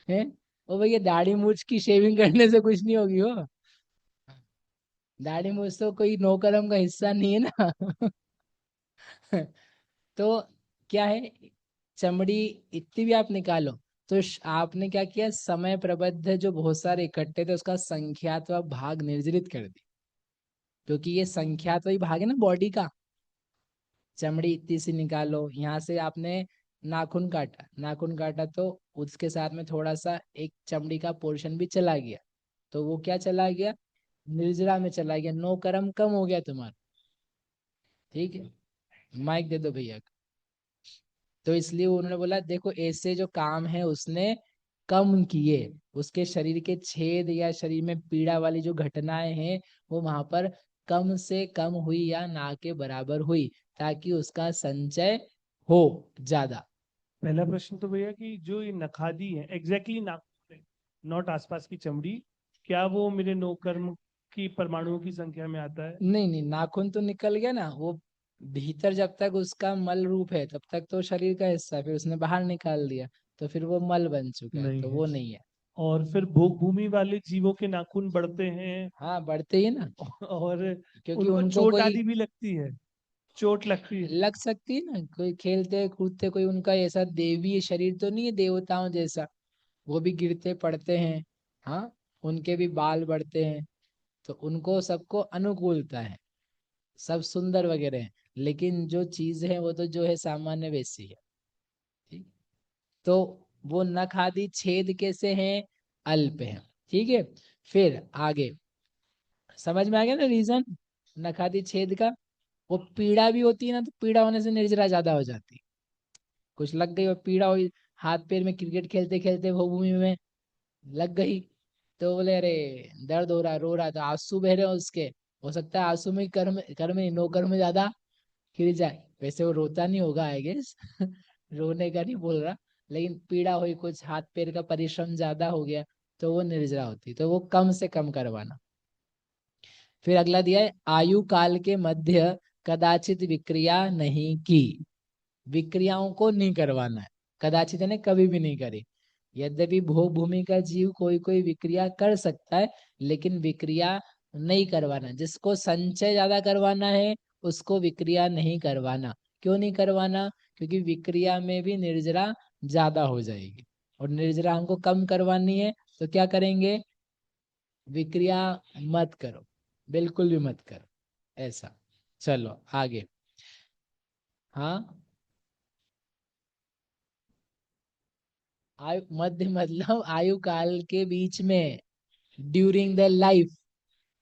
है? ओ भैया दाढ़ी मूछ की शेविंग करने से कुछ नहीं होगी हो। दाढ़ी मूछ तो कोई नो कर्म का हिस्सा नहीं है ना तो क्या है, चमड़ी इतनी भी आप निकालो तो आपने क्या किया, समय प्रबद्ध जो बहुत सारे इकट्ठे थे उसका संख्यात्मक भाग निर्जरित कर दी, क्योंकि ये संख्यात्मक भाग है ना बॉडी का। चमड़ी इतनी सी निकालो, यहाँ से आपने नाखून काटा तो उसके साथ में थोड़ा सा एक चमड़ी का पोर्शन भी चला गया, तो वो क्या चला गया, निर्जरा में चला गया, नो कर्म कम हो गया तुम्हारा। ठीक है, माइक दे दो भैया को। तो इसलिए उन्होंने बोला देखो ऐसे जो काम है उसने कम किए, उसके शरीर के छेद या शरीर में पीड़ा वाली जो घटनाएं हैं वो वहां पर कम से कम हुई या ना के बराबर हुई, ताकि उसका संचय हो ज्यादा। पहला प्रश्न तो भैया कि जो ये नखादी है एग्जैक्टली नाखून है, नॉट आसपास की चमड़ी, क्या वो मेरे नौकर्म की परमाणुओं की संख्या में आता है? नहीं नहीं, नाखून तो निकल गया ना, वो भीतर जब तक उसका मल रूप है तब तक तो शरीर का हिस्सा है, फिर उसने बाहर निकाल दिया तो फिर वो मल बन चुका है, नहीं तो है। वो नहीं है। और फिर भोग भूमि वाले जीवों के नाखून बढ़ते हैं हाँ बढ़ते ही ना, और क्योंकि उनको उनको चोट कोई आदि भी लगती है, चोट लगती है। लग सकती है ना, कोई खेलते कूदते, कोई उनका ऐसा देवी शरीर तो नहीं है देवताओं जैसा, वो भी गिरते पड़ते हैं। हाँ, उनके भी बाल बढ़ते हैं, तो उनको सबको अनुकूलता है, सब सुंदर वगैरह है, लेकिन जो चीज है वो तो जो है सामान्य वैसी है। ठीक, तो वो नख आदि छेद कैसे हैं, अल्प है। ठीक है, फिर आगे समझ में आ गया ना रीजन, नख आदि छेद का। वो पीड़ा भी होती है ना, तो पीड़ा होने से निर्जरा ज्यादा हो जाती है, कुछ लग गई और पीड़ा हुई, हाथ पैर में क्रिकेट खेलते खेलते वो भूमि में लग गई, तो बोले अरे दर्द हो रहा, रो रहा, तो आंसू बह रहे हो उसके, हो सकता है आंसू में कर्म कर्म नहीं, नो कर्म ज्यादा खिल जाए। वैसे वो रोता नहीं होगा आई गेस रोने का नहीं बोल रहा, लेकिन पीड़ा हुई कुछ, हाथ पैर का परिश्रम ज्यादा हो गया, तो वो निर्जरा होती, तो वो कम से कम करवाना। फिर अगला दिया है, आयु काल के मध्य कदाचित विक्रिया नहीं की, विक्रियाओं को नहीं करवाना है, कदाचित ने कभी भी नहीं करी। यद्यपि भोग भूमि का जीव कोई कोई विक्रिया कर सकता है, लेकिन विक्रिया नहीं करवाना, जिसको संचय ज्यादा करवाना है उसको विक्रिया नहीं करवाना। क्यों नहीं करवाना, क्योंकि विक्रिया में भी निर्जरा ज्यादा हो जाएगी, और निर्जरा हमको कम करवानी है, तो क्या करेंगे, विक्रिया मत करो, बिल्कुल भी मत करो ऐसा। चलो आगे। हाँ, आयु मध्य मतलब आयु काल के बीच में, ड्यूरिंग द लाइफ,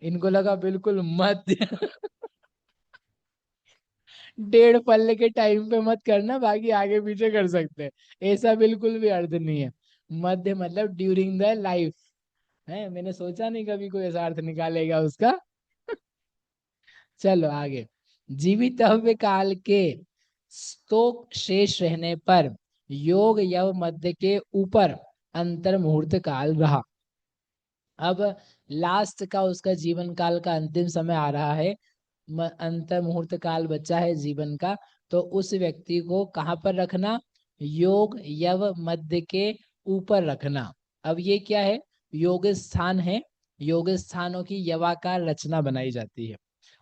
इनको लगा बिल्कुल मध्य डेढ़ पल्ले के टाइम पे मत करना, बाकी आगे पीछे कर सकते हैं, ऐसा बिल्कुल भी अर्थ नहीं है। मध्य मतलब ड्यूरिंग द लाइफ है, मैंने सोचा नहीं कभी कोई ऐसा अर्थ निकालेगा उसका चलो आगे। जीवित अव्य काल के स्तोक शेष रहने पर योग यव मध्य के ऊपर अंतर मुहूर्त काल रहा। अब लास्ट का उसका जीवन काल का अंतिम समय आ रहा है, अंतर मुहूर्त काल बचा है जीवन का, तो उस व्यक्ति को कहाँ पर रखना, योग यव मध्य के ऊपर रखना। अब ये क्या है, योग स्थान है, योग स्थानों की यवाकार रचना बनाई जाती है,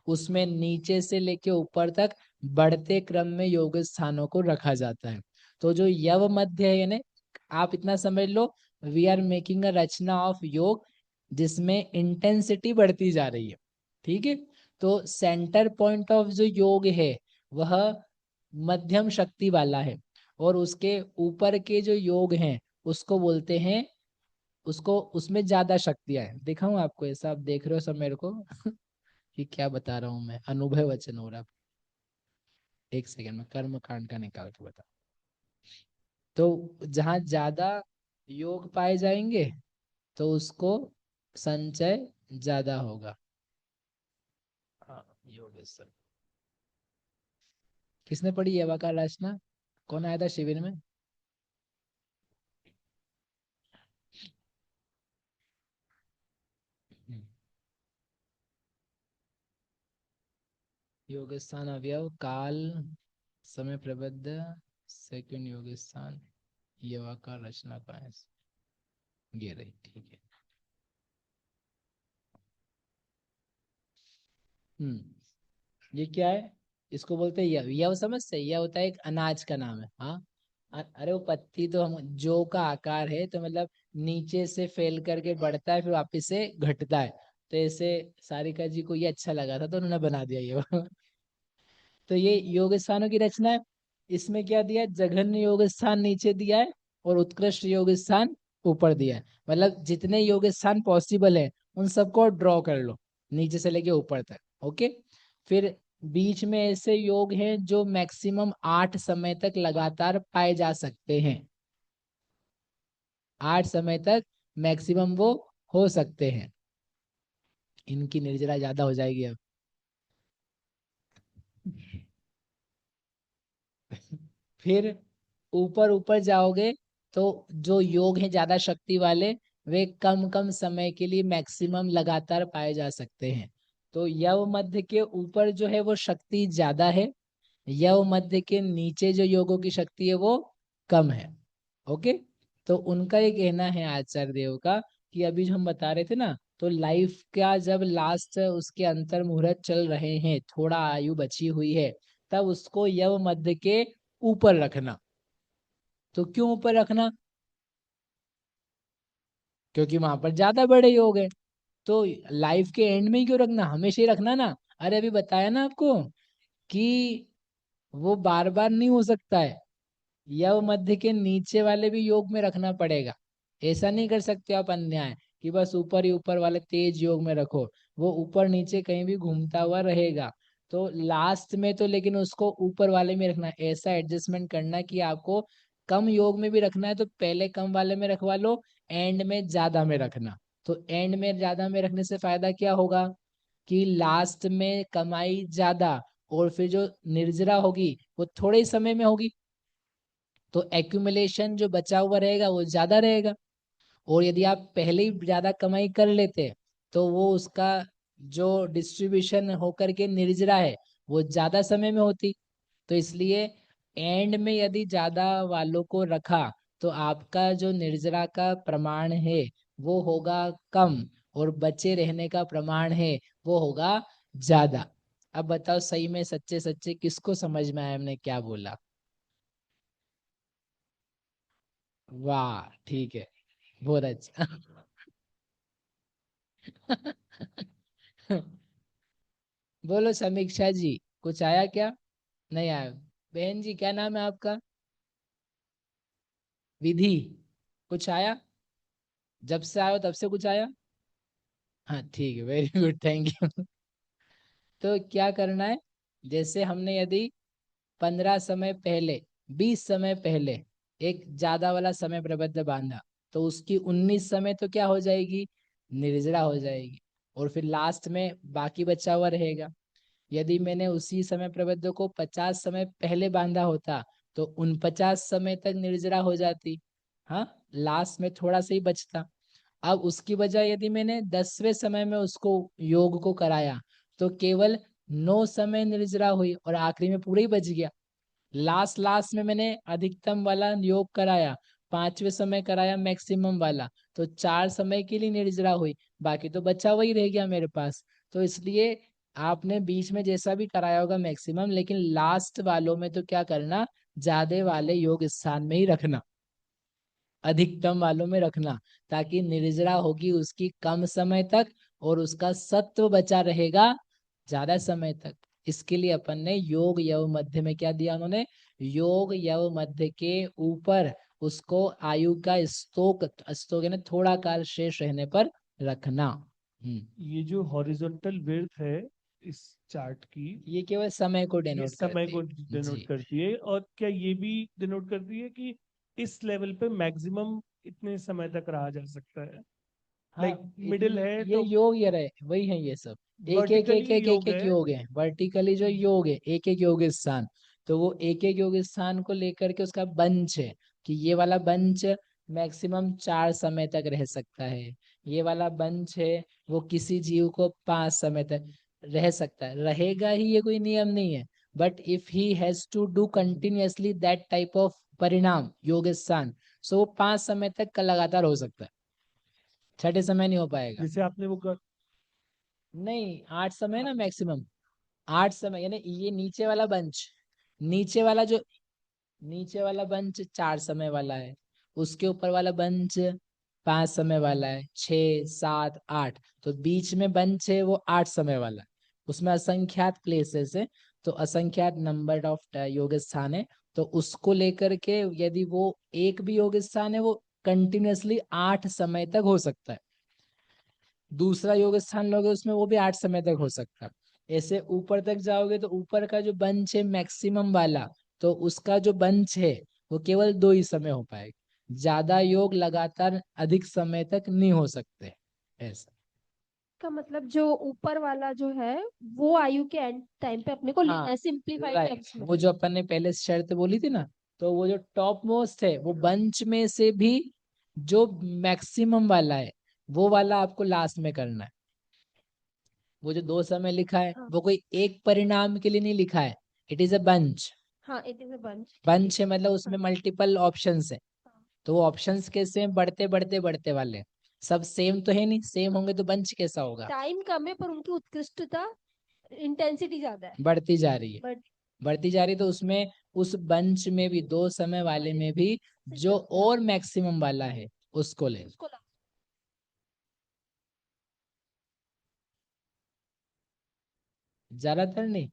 उसमें नीचे से लेके ऊपर तक बढ़ते क्रम में योग स्थानों को रखा जाता है। तो जो यव मध्य है, यानी आप इतना समझ लो, वी आर मेकिंग अ रचना ऑफ योग जिसमें इंटेंसिटी बढ़ती जा रही है। ठीक है, तो सेंटर पॉइंट ऑफ जो योग है वह मध्यम शक्ति वाला है, और उसके ऊपर के जो योग हैं उसको बोलते हैं, उसको उसमें ज्यादा शक्तियां हैं। दिखाऊं आपको ऐसा, आप देख रहे हो सब मेरे को कि क्या बता रहा हूं मैं, अनुभव वचन हो रहा। एक सेकंड में कर्म कांड का निकाल के बता। तो जहां ज्यादा योग पाए जाएंगे तो उसको संचय ज्यादा होगा। हाँ, योगेश्वर किसने पढ़ी ये वकार रचना, कौन आया था शिविर में। योग स्थान अवयव काल समय प्रबद्ध सेकंड योग स्थान, ये वकार रचना का है, ये रही। ठीक है। ये क्या है, इसको बोलते हैं यव, यव समझते हैं, यह होता है एक अनाज का नाम है। हाँ, अरे वो पत्ती तो हम जो का आकार है, तो मतलब नीचे से फैल करके बढ़ता है, फिर वापस से घटता है। तो ऐसे सारिका जी को ये अच्छा लगा था, तो उन्होंने बना दिया ये। तो ये योग स्थानों की रचना है। इसमें क्या दिया है, जघन्य योग स्थान नीचे दिया है और उत्कृष्ट योग स्थान ऊपर दिया है। मतलब जितने योग स्थान पॉसिबल है उन सबको ड्रॉ कर लो, नीचे से लेके ऊपर तक। ओके। फिर बीच में ऐसे योग हैं जो मैक्सिमम 8 समय तक लगातार पाए जा सकते हैं। 8 समय तक मैक्सिमम वो हो सकते हैं। इनकी निर्जरा ज्यादा हो जाएगी अब। फिर ऊपर ऊपर जाओगे तो जो योग हैं ज्यादा शक्ति वाले, वे कम कम समय के लिए मैक्सिमम लगातार पाए जा सकते हैं। तो यव मध्य के ऊपर जो है वो शक्ति ज्यादा है, यव मध्य के नीचे जो योगों की शक्ति है वो कम है। ओके। तो उनका ये कहना है आचार्य देव का कि अभी जो हम बता रहे थे ना, तो लाइफ का जब लास्ट उसके अंतर मुहूर्त चल रहे हैं, थोड़ा आयु बची हुई है, तब उसको यव मध्य के ऊपर रखना। तो क्यों ऊपर रखना? क्योंकि वहां पर ज्यादा बड़े योग है। तो लाइफ के एंड में ही क्यों रखना, हमेशा ही रखना ना। अरे अभी बताया ना आपको कि वो बार बार नहीं हो सकता है। यव मध्य के नीचे वाले भी योग में रखना पड़ेगा। ऐसा नहीं कर सकते आप अन्याय कि बस ऊपर ही ऊपर वाले तेज योग में रखो, वो ऊपर नीचे कहीं भी घूमता हुआ रहेगा। तो लास्ट में तो लेकिन उसको ऊपर वाले में रखना है। ऐसा एडजस्टमेंट करना कि आपको कम योग में भी रखना है तो पहले कम वाले में रखवा लो, एंड में ज्यादा में रखना। तो एंड में ज्यादा में रखने से फायदा क्या होगा कि लास्ट में कमाई ज्यादा, और फिर जो निर्जरा होगी वो थोड़े ही समय में होगी, तो एक्यूमुलेशन जो बचा हुआ रहेगा वो ज्यादा रहेगा। और यदि आप पहले ही ज्यादा कमाई कर लेते तो वो उसका जो डिस्ट्रीब्यूशन होकर के निर्जरा है वो ज्यादा समय में होती। तो इसलिए एंड में यदि ज्यादा वालों को रखा तो आपका जो निर्जरा का प्रमाण है वो होगा कम, और बचे रहने का प्रमाण है वो होगा ज्यादा। अब बताओ सही में सच्चे सच्चे किसको समझ में आया हमने क्या बोला? वाह ठीक है, बहुत अच्छा। बोलो समीक्षा जी, कुछ आया क्या? नहीं आया? बहन जी क्या नाम है आपका? विधि, कुछ आया? जब से आयो तब से कुछ आया? हाँ ठीक है, वेरी गुड, थैंक यू। तो क्या करना है, जैसे हमने यदि 15 समय पहले, 20 समय पहले एक ज्यादा वाला समय प्रबंध बांधा, तो उसकी 19 समय तो क्या हो जाएगी, निर्जरा हो जाएगी। और फिर लास्ट में बाकी बचा हुआ रहेगा। यदि मैंने उसी समय प्रबंध को 50 समय पहले बांधा होता तो 49 समय तक निर्जरा हो जाती। हाँ, लास्ट में थोड़ा सा ही बचता। अब उसकी बजाय यदि मैंने 10वें समय में उसको योग को कराया तो केवल 9 समय निर्जरा हुई और आखिरी में पूरा ही बच गया। लास्ट लास्ट में मैंने अधिकतम वाला योग कराया, 5वें समय कराया मैक्सिमम वाला, तो 4 समय के लिए निर्जरा हुई, बाकी तो बचा वही रह गया मेरे पास। तो इसलिए आपने बीच में जैसा भी कराया होगा मैक्सिमम, लेकिन लास्ट वालों में तो क्या करना, ज्यादा वाले योग स्थान में ही रखना, अधिकतम वालों में रखना, ताकि निर्जरा होगी उसकी कम समय तक और उसका सत्व बचा रहेगा ज्यादा समय तक। इसके लिए अपन ने योग यव मध्य में क्या दिया उन्होंने, योग यव मध्य के ऊपर उसको आयु का स्तोक, स्तोक है ना, थोड़ा काल शेष रहने पर रखना। ये जो हॉरिजॉन्टल विड्थ है इस चार्ट की, ये केवल समय को ये डेनोट समय करती को है डिनोट जी। करती है, और क्या ये भी डिनोट करती है कि इस लेवल पे मैक्सिमम इतने समय तक रहा जा सकता है? हाँ, लाइक मिडिल इतने है ये तो योग ये रहे, वही है ये सब। एक एक एक वर्टिकली एक एक योग एक है। योग है, वर्टिकली जो योग है एक एक योग स्थान। तो वो एक एक योग स्थान को लेकर के उसका बंच है कि ये वाला बंच मैक्सिमम 4 समय तक रह सकता है, ये वाला बंच है वो किसी जीव को 5 समय तक रह सकता है। रहेगा ही ये कोई नियम नहीं है, but if he has to do continuously that type of परिणाम योग स्थान, सो वो 5 समय तक का लगातार हो सकता है, छठे समय नहीं हो पाएगा। जैसे आपने वो कर, नहीं, 8 समय ना मैक्सिमम, 8 समय, यानी ये नीचे वाला बंच, नीचे वाला जो नीचे वाला बंच 4 समय वाला है, उसके ऊपर वाला बंच 5 समय वाला है, 6, 7, 8। तो बीच में बंच है वो 8 समय वाला है। उसमें असंख्यात प्लेसेस है, तो असंख्यात नंबर ऑफ योग स्थान है। तो उसको लेकर के यदि वो एक भी योग स्थान है वो कंटिन्यूअसली 8 समय तक हो सकता है। दूसरा योग स्थान लोगे उसमें वो भी 8 समय तक हो सकता है। ऐसे ऊपर तक जाओगे तो ऊपर का जो बंच है मैक्सिमम वाला, तो उसका जो बंच है वो केवल 2 ही समय हो पाएगा। ज्यादा योग लगातार अधिक समय तक नहीं हो सकते। ऐसा। का मतलब जो ऊपर वाला जो है वो आयु के एंड टाइम पे अपने को लेना हाँ है सिंप्लीफाइड राइट, टर्म्स में। वो जो अपन ने पहले शर्त बोली थी ना, तो वो जो टॉप मोस्ट है वो बंच में से भी जो मैक्सिमम वाला है वो वाला आपको लास्ट में करना है। वो जो 2 समय लिखा है हाँ वो कोई एक परिणाम के लिए नहीं लिखा है, इट इज अ बंच। हाँ, इट इज अ बंच, ठीक है। बंच है मतलब हाँ उसमें मल्टीपल ऑप्शंस है। हाँ। तो वो ऑप्शंस कैसे हैं, बढ़ते बढ़ते बढ़ते वाले हैं। सब सेम तो है नहीं, सेम होंगे तो बंच कैसा होगा। टाइम कम है पर उनकी उत्कृष्टता, इंटेंसिटी ज्यादा है। बढ़ती जा रही है, बट बढ़ती जा रही है। तो उसमें उस बंच में भी 2 समय वाले में भी से जो ज्यादा और मैक्सिमम वाला है उसको ले। उसको ला। ज्यादातर नहीं,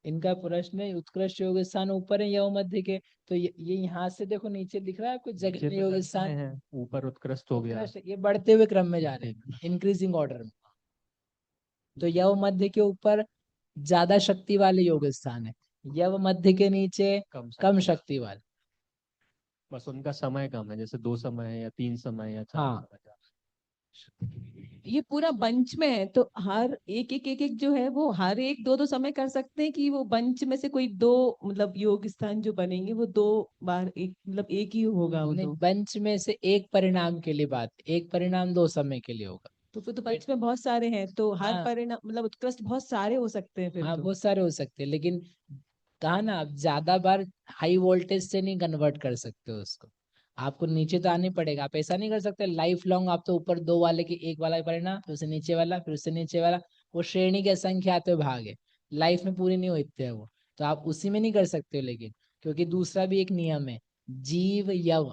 इनका प्रश्न है उत्कृष्ट योग स्थान ऊपर है या मध्य के। तो ये यहाँ से देखो नीचे दिख रहा है आपको नीचे जगन्य तो योग दस में स्थान। है, ऊपर उत्कृष्ट हो गया। उत्कृष्ट ये बढ़ते हुए क्रम में जा रहे हैं, इंक्रीजिंग ऑर्डर में। तो यव मध्य के ऊपर ज्यादा शक्ति वाले योग स्थान है, यव मध्य के नीचे कम कम शक्ति, शक्ति वाले। बस उनका समय कम है, जैसे 2 समय है या 3 समय या 4 समय हाँ का। ये पूरा बंच में है तो हर एक एक एक एक जो है वो हर एक दो दो समय कर सकते हैं कि वो बंच में से कोई दो, मतलब योग स्थान जो बनेंगे वो 2 बार एक, मतलब एक ही होगा वो नहीं, तो। बंच में से एक परिणाम के लिए बात, एक परिणाम 2 समय के लिए होगा। तो फिर तो बंच में बहुत सारे हैं तो हर हाँ परिणाम मतलब उत्कृष्ट बहुत सारे हो सकते हैं फिर हाँ तो। बहुत सारे हो सकते हैं, लेकिन कहा ना आप ज्यादा बार हाई वोल्टेज से नहीं कन्वर्ट कर सकते हो उसको। आपको नीचे तो आने पड़ेगा, आप ऐसा नहीं कर सकते लाइफ लॉन्ग। आप तो ऊपर दो वाले की एक वाला परिणाम, फिर उससे नीचे वाला, फिर उससे नीचे वाला। वो श्रेणी के असंख्यात भाग है, लाइफ में पूरी नहीं होते हैं वो। तो आप उसी में नहीं कर सकते हो, लेकिन क्योंकि दूसरा भी एक नियम है, जीव यव।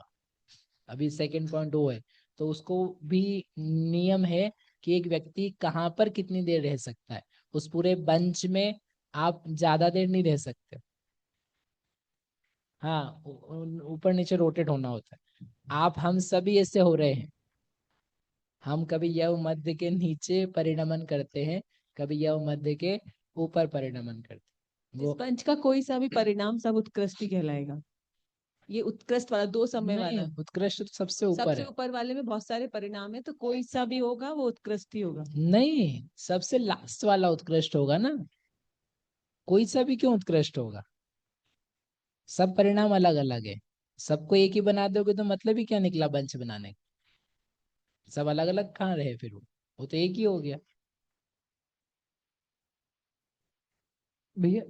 अभी सेकंड पॉइंट वो है, तो उसको भी नियम है कि एक व्यक्ति कहाँ पर कितनी देर रह सकता है। उस पूरे बंच में आप ज्यादा देर नहीं रह सकते। हाँ ऊपर नीचे रोटेट होना होता है। आप हम सभी ऐसे हो रहे हैं, हम कभी यव मध्य के नीचे परिणमन करते हैं, कभी यव मध्य के ऊपर परिणमन करते हैं इस वो। बंच का कोई सा भी परिणाम सब उत्कृष्ट ही कहलाएगा। ये उत्कृष्ट वाला 2 समय नहीं, वाला उत्कृष्ट तो सबसे ऊपर सबसे है। ऊपर वाले में बहुत सारे परिणाम है तो कोई सा भी होगा वो उत्कृष्ट ही होगा। नहीं, सबसे लास्ट वाला उत्कृष्ट होगा ना, कोई सा भी क्यों उत्कृष्ट होगा। सब परिणाम अलग अलग है, सबको एक ही बना दोगे तो मतलब ही क्या निकला बंच बनाने का? सब अलग अलग कहाँ रहे फिर वो तो एक ही हो गया। भैया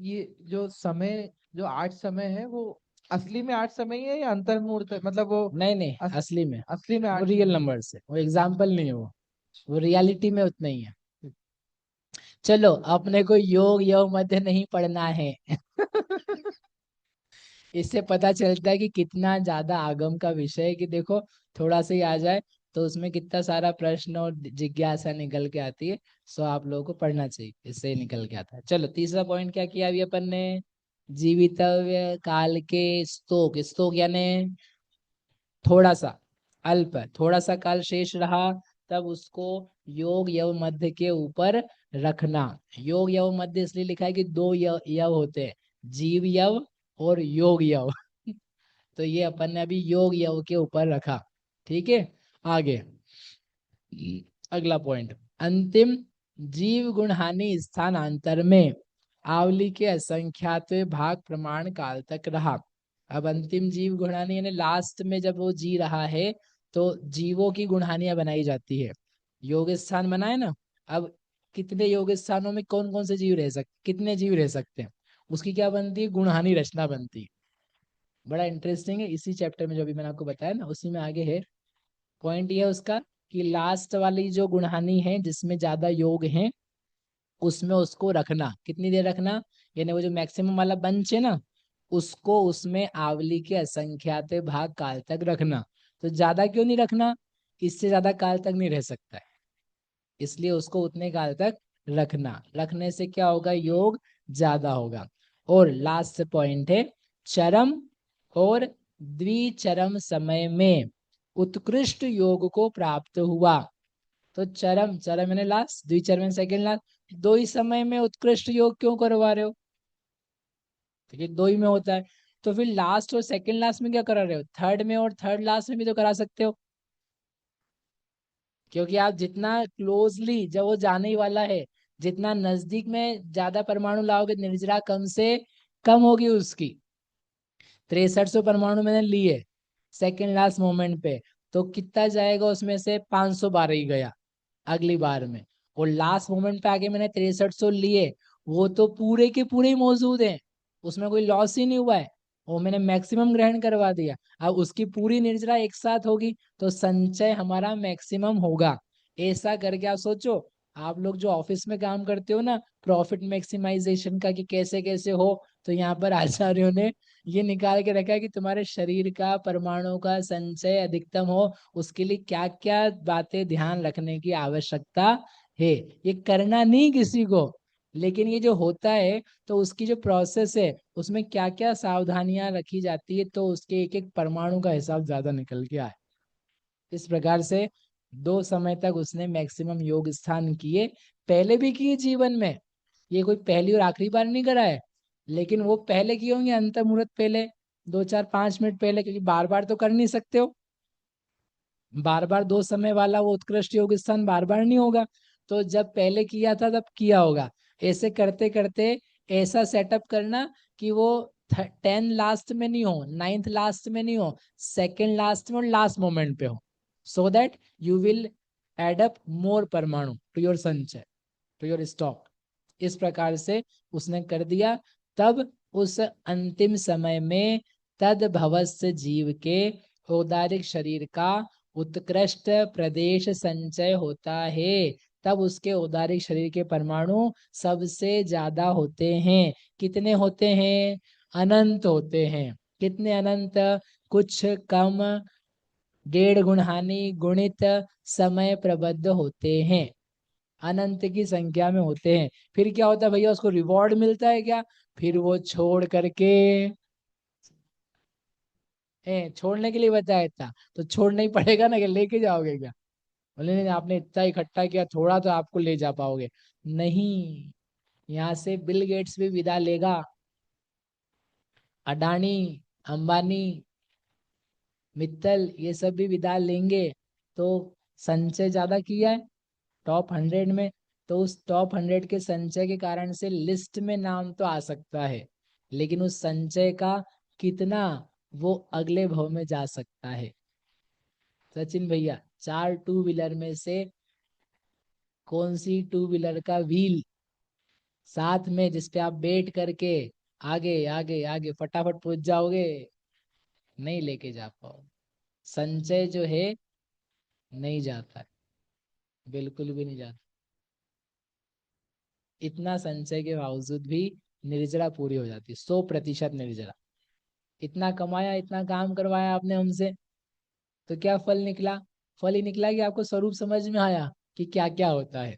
ये जो समय, जो 8 समय है वो असली में 8 समय ही है या अंतर्मुहूर्त है? मतलब वो नहीं नहीं, अस, असली में। असली में वो 8 समय रियल है। नंबर है, वो एग्जाम्पल नहीं है वो रियलिटी में उतना ही है। चलो अपने को योग योग मध्य नहीं पढ़ना है। इससे पता चलता है कि कितना ज्यादा आगम का विषय है, कि देखो थोड़ा सा ही आ जाए तो उसमें कितना सारा प्रश्न और जिज्ञासा निकल के आती है। सो आप लोगों को पढ़ना चाहिए, इससे ही निकल के आता है। चलो तीसरा पॉइंट क्या किया अभी अपन ने, जीवितव्य काल के स्तोक। स्तोक यानी थोड़ा सा, अल्प, थोड़ा सा काल शेष रहा, तब उसको योग यव मध्य के ऊपर रखना। योग यव मध्य इसलिए लिखा है कि दो यव होते हैं, जीव यव और योग यव। तो ये अपन ने अभी योग यव के ऊपर रखा। ठीक है, आगे अगला पॉइंट, अंतिम जीव गुण हानि स्थानांतर में आवली के असंख्यात भाग प्रमाण काल तक रहा। अब अंतिम जीव गुण हानि यानी लास्ट में जब वो जी रहा है तो जीवों की गुणहानियां बनाई जाती है। योग स्थान बनाए ना, अब कितने योग स्थानों में कौन कौन से जीव रह सकते, कितने जीव रह सकते हैं, उसकी क्या बनती है, गुणहानि रचना बनती है। बड़ा इंटरेस्टिंग है, इसी चैप्टर में जो भी मैंने आपको बताया ना उसी में आगे है। पॉइंट ये है उसका कि लास्ट वाली जो गुणहानि है जिसमें ज्यादा योग है उसमें उसको रखना, कितनी देर रखना, यानी वो जो मैक्सिमम वाला बंच है ना उसको उसमें आवली के असंख्यात भाग काल तक रखना। तो ज्यादा क्यों नहीं रखना, इससे ज्यादा काल तक नहीं रह सकता है, इसलिए उसको उतने काल तक रखना। रखने से क्या होगा, योग ज्यादा होगा। और लास्ट पॉइंट है, चरम और द्विचरम समय में उत्कृष्ट योग को प्राप्त हुआ। तो चरम, चरम मैंने लास्ट, द्विचरम सेकंड लास्ट, दो ही समय में उत्कृष्ट योग क्यों करवा रहे हो, ठीक है, दो ही में होता है। तो फिर लास्ट और सेकंड लास्ट में क्या करा रहे हो, थर्ड में और थर्ड लास्ट में भी तो करा सकते हो, क्योंकि आप जितना क्लोजली, जब वो जाने ही वाला है, जितना नजदीक में ज्यादा परमाणु लाओगे, निर्जरा कम से कम होगी उसकी। 6300 परमाणु मैंने लिए सेकेंड लास्ट मोमेंट पे, तो कितना जाएगा उसमें से, 512 ही गया अगली बार में। और लास्ट मोमेंट पे आके मैंने 6300 लिए, वो तो पूरे के पूरे ही मौजूद हैं, उसमें कोई लॉस ही नहीं हुआ है, वो मैंने मैक्सिमम ग्रहण करवा दिया। अब उसकी पूरी निर्जरा एक साथ होगी तो संचय हमारा मैक्सिमम होगा। ऐसा करके आप सोचो, आप लोग जो ऑफिस में काम करते हो ना, प्रॉफिट मैक्सिमाइजेशन का कि कैसे कैसे हो, तो यहाँ पर आचार्यों ने ये निकाल के रखा है कि तुम्हारे शरीर का परमाणु का संचय अधिकतम हो, उसके लिए क्या क्या बातें ध्यान रखने की आवश्यकता है। ये करना नहीं किसी को, लेकिन ये जो होता है तो उसकी जो प्रोसेस है उसमें क्या क्या सावधानियां रखी जाती है, तो उसके एक एक परमाणु का हिसाब ज्यादा निकल के आए। इस प्रकार से 2 समय तक उसने मैक्सिमम योग स्थान किए, पहले भी किए जीवन में, ये कोई पहली और आखिरी बार नहीं करा है, लेकिन वो पहले किए होंगे अंत मुहूर्त पहले, 2 4 5 मिनट पहले, क्योंकि बार बार तो कर नहीं सकते हो, बार बार 2 समय वाला वो उत्कृष्ट योग स्थान बार बार नहीं होगा। तो जब पहले किया था तब किया होगा। ऐसे करते करते ऐसा सेटअप करना कि वो 10 लास्ट में नहीं हो, 9th लास्ट में नहीं हो, सेकेंड लास्ट में और लास्ट मोमेंट पे हो, so that you will add up more परमाणु टू योर संचय, टू योर स्टॉक। इस प्रकार से उसने कर दिया। तब उस अंतिम समय में तद भवस्य जीव के औदारिक शरीर का उत्कृष्ट प्रदेश संचय होता है। तब उसके औदारिक शरीर के परमाणु सबसे ज्यादा होते हैं। कितने होते हैं, अनंत होते हैं। कितने अनंत, कुछ कम 1.5 गुणहानि गुणित समय प्रबद्ध होते हैं, अनंत की संख्या में होते हैं। फिर क्या होता है भैया, उसको रिवॉर्ड मिलता है क्या, फिर वो छोड़ करके, छोड़ने के लिए बताया था तो छोड़ना ही पड़ेगा ना, कि लेके जाओगे क्या, बोले नहीं आपने इतना इकट्ठा किया, थोड़ा तो आपको ले जा पाओगे नहीं। यहाँ से बिल गेट्स भी विदा लेगा, अडानी, अंबानी, मित्तल, ये सब भी विदा लेंगे। तो संचय ज्यादा किया है टॉप 100 में, तो उस टॉप 100 के संचय के कारण से लिस्ट में नाम तो आ सकता है, लेकिन उस संचय का कितना, वो अगले भव में जा सकता है। सचिन भैया, 4 टू व्हीलर में से कौन सी टू व्हीलर का व्हील साथ में, जिसपे आप बैठ करके आगे आगे आगे फटाफट पहुंच जाओगे, नहीं लेके जा पाओ। संचय जो है नहीं जाता है, बिल्कुल भी नहीं जाता। इतना संचय के बावजूद भी निर्जरा पूरी हो जाती, 100% निर्जरा। इतना कमाया, इतना काम करवाया आपने हमसे, तो क्या फल निकला, फल ही निकला कि आपको स्वरूप समझ में आया कि क्या क्या होता है।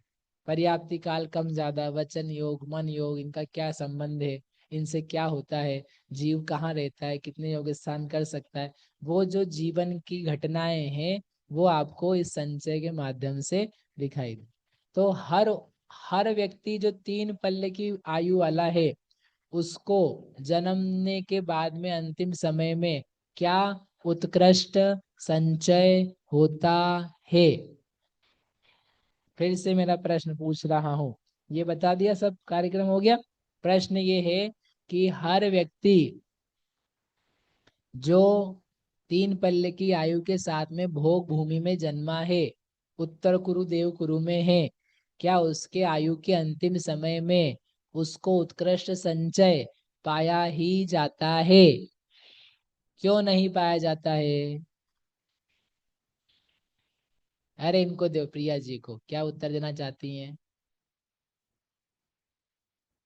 पर्याप्ति काल, कम ज्यादा, वचन योग, मन योग, इनका क्या संबंध है, इनसे क्या होता है, जीव कहाँ रहता है, कितने योग स्थान कर सकता है, वो जो जीवन की घटनाएं हैं वो आपको इस संचय के माध्यम से दिखाई दे। तो हर हर व्यक्ति जो 3 पल्ले की आयु वाला है, उसको जन्मने के बाद में अंतिम समय में क्या उत्कृष्ट संचय होता है। फिर से मेरा प्रश्न पूछ रहा हूं, ये बता दिया, सब कार्यक्रम हो गया। प्रश्न ये है कि हर व्यक्ति जो 3 पल्ले की आयु के साथ में भोग भूमि में जन्मा है, उत्तर कुरु देव कुरु में है, क्या उसके आयु के अंतिम समय में उसको उत्कृष्ट संचय पाया ही जाता है, क्यों नहीं पाया जाता है। अरे इनको दो, प्रिया जी को, क्या उत्तर देना चाहती हैं।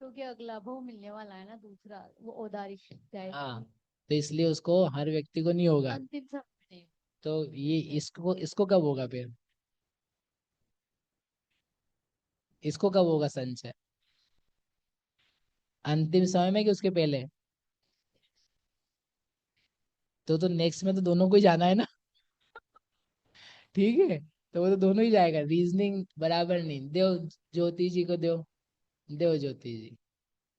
क्योंकि अगला भव मिलने वाला है ना, दूसरा वो औदारिक जाए, हाँ, तो इसलिए उसको हर व्यक्ति को नहीं होगा। अंतिम समय में नहीं। तो ये इसको इसको कब होगा फिर? इसको कब होगा संचय? अंतिम समय में कि उसके पहले? तो नेक्स्ट में तो दोनों को ही जाना है ना। ठीक है, तो वो तो दोनों ही जाएगा, रीजनिंग बराबर नहीं। देव ज्योति जी को, देव ज्योति जी।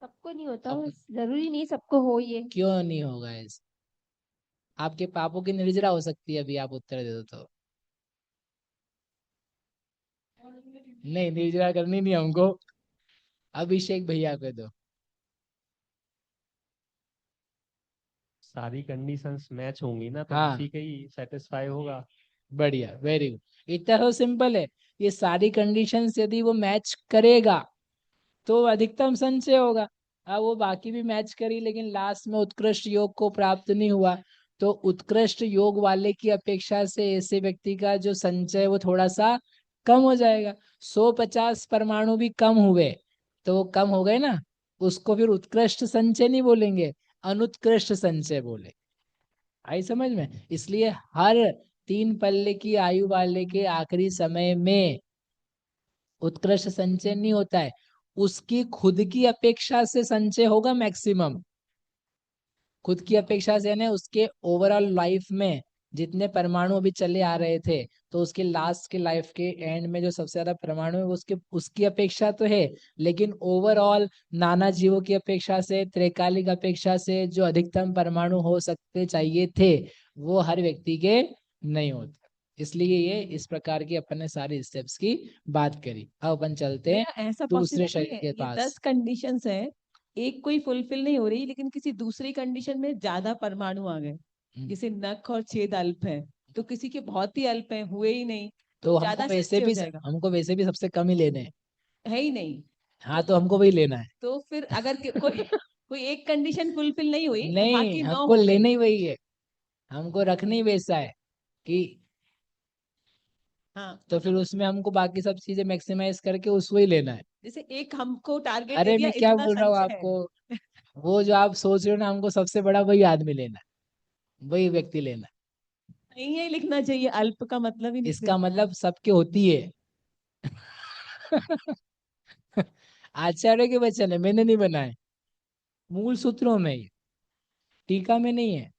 सबको नहीं होता, अब बस जरूरी नहीं सबको हो ये। क्यों नहीं होगा ऐसे? आपके पापों की निर्जरा हो सकती है, अभी आप उत्तर दे दो तो। नहीं, निर्जरा करनी नहीं हमको। अभिषेक भैया को दो। सारी कंडीशंस मैच होंगी ना, तो हाँ, उसी के ही सेटिस्फाई होगा। बढ़िया, वेरी गुड। इतना तो सिंपल है। ये सारी कंडीशंस यदि वो मैच करेगा तो अधिकतम संचय होगा। अब वो बाकी भी मैच करी लेकिन लास्ट में उत्कृष्ट योग को प्राप्त नहीं हुआ, तो उत्कृष्ट योग वाले की अपेक्षा से ऐसे व्यक्ति का जो संचय वो थोड़ा सा कम हो जाएगा। 150 परमाणु भी कम हुए तो वो कम हो गए ना, उसको फिर उत्कृष्ट संचय नहीं बोलेंगे, अनुत्कृष्ट संचय बोले। आई समझ में? इसलिए हर 3 पल्ले की आयु वाले के आखिरी समय में उत्कृष्ट संचय नहीं होता है, उसकी खुद की अपेक्षा से संचय होगा मैक्सिमम। खुद की अपेक्षा से यानी उसके ओवरऑल लाइफ में जितने परमाणु अभी चले आ रहे थे, तो उसके लास्ट के लाइफ के एंड में जो सबसे ज्यादा परमाणु है वो उसके उसकी अपेक्षा तो है, लेकिन ओवरऑल नाना जीवों की अपेक्षा से, त्रैकालिक अपेक्षा से जो अधिकतम परमाणु हो सकते चाहिए थे वो हर व्यक्ति के नहीं होते। इसलिए ये इस प्रकार की अपन ने सारी स्टेप्स की बात करी। अब अपन चलते हैं भैया ऐसा दूसरे पॉसिबल शरीर है, के ये पास। 10 कंडीशंस है, एक कोई फुलफिल नहीं हो रही लेकिन किसी दूसरी कंडीशन में ज्यादा परमाणु आ गए, जैसे नख और छेद अल्प है, तो किसी के बहुत ही अल्प है, हुए ही नहीं, तो तो हमको ज्यादा वैसे संचय हो भी जाएगा। हमको वैसे भी सबसे कम ही लेने हैं। है ही नहीं। हाँ, तो तो हमको वही लेना है। तो फिर अगर कोई कोई एक कंडीशन फुलफिल नहीं हुई और नहीं, बाकी 9 हमको हो गई, लेना ही वही है। हमको रखना ही वैसा है कि, हाँ, तो फिर उसमें हमको बाकी सब चीजें मैक्सिमाइज करके उसको ही लेना है। जैसे एक हमको टारगेट दे अरे दिया मैं क्या इतना बोल रहा हूँ संचय है। आपको, वो जो आप सोच रहे हो ना, हमको सबसे बड़ा वही आदमी लेना है, वही व्यक्ति लेना नहीं है, लिखना चाहिए अल्प का मतलब ही है। नहीं इसका फिर। मतलब सबके होती है। आचार्य के वचन है, मैंने नहीं बनाए। मूल सूत्रों में ही, टीका में नहीं है।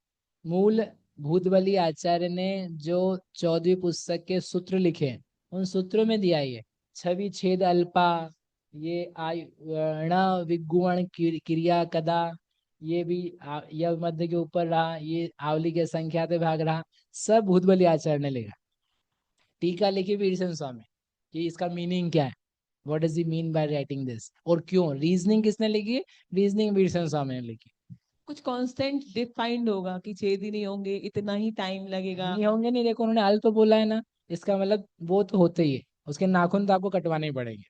मूल भूतबली आचार्य ने जो 14वीं पुस्तक के सूत्र लिखे हैं, उन सूत्रों में दिया है ये छवि छेद अल्पा, ये ण विगुण क्रिया कदा, ये भी यह मध्य के ऊपर रहा, ये आवली के संख्या पे भाग रहा, सब भूतबली आचार्य ने लिखा। टीका लिखी वीरसेन स्वामी कि इसका मीनिंग क्या है, what does he mean by writing this, और क्यों। रीजनिंग किसने लिखी है? रीजनिंग वीरसेन स्वामी ने लिखी। कुछ कांस्टेंट डिफाइंड होगा कि छेद ही नहीं होंगे, इतना ही टाइम लगेगा। नहीं होंगे नहीं, देखो उन्होंने अल्प बोला है ना, इसका मतलब वो तो होते ही है, उसके नाखून तो आपको कटवाने ही पड़ेंगे।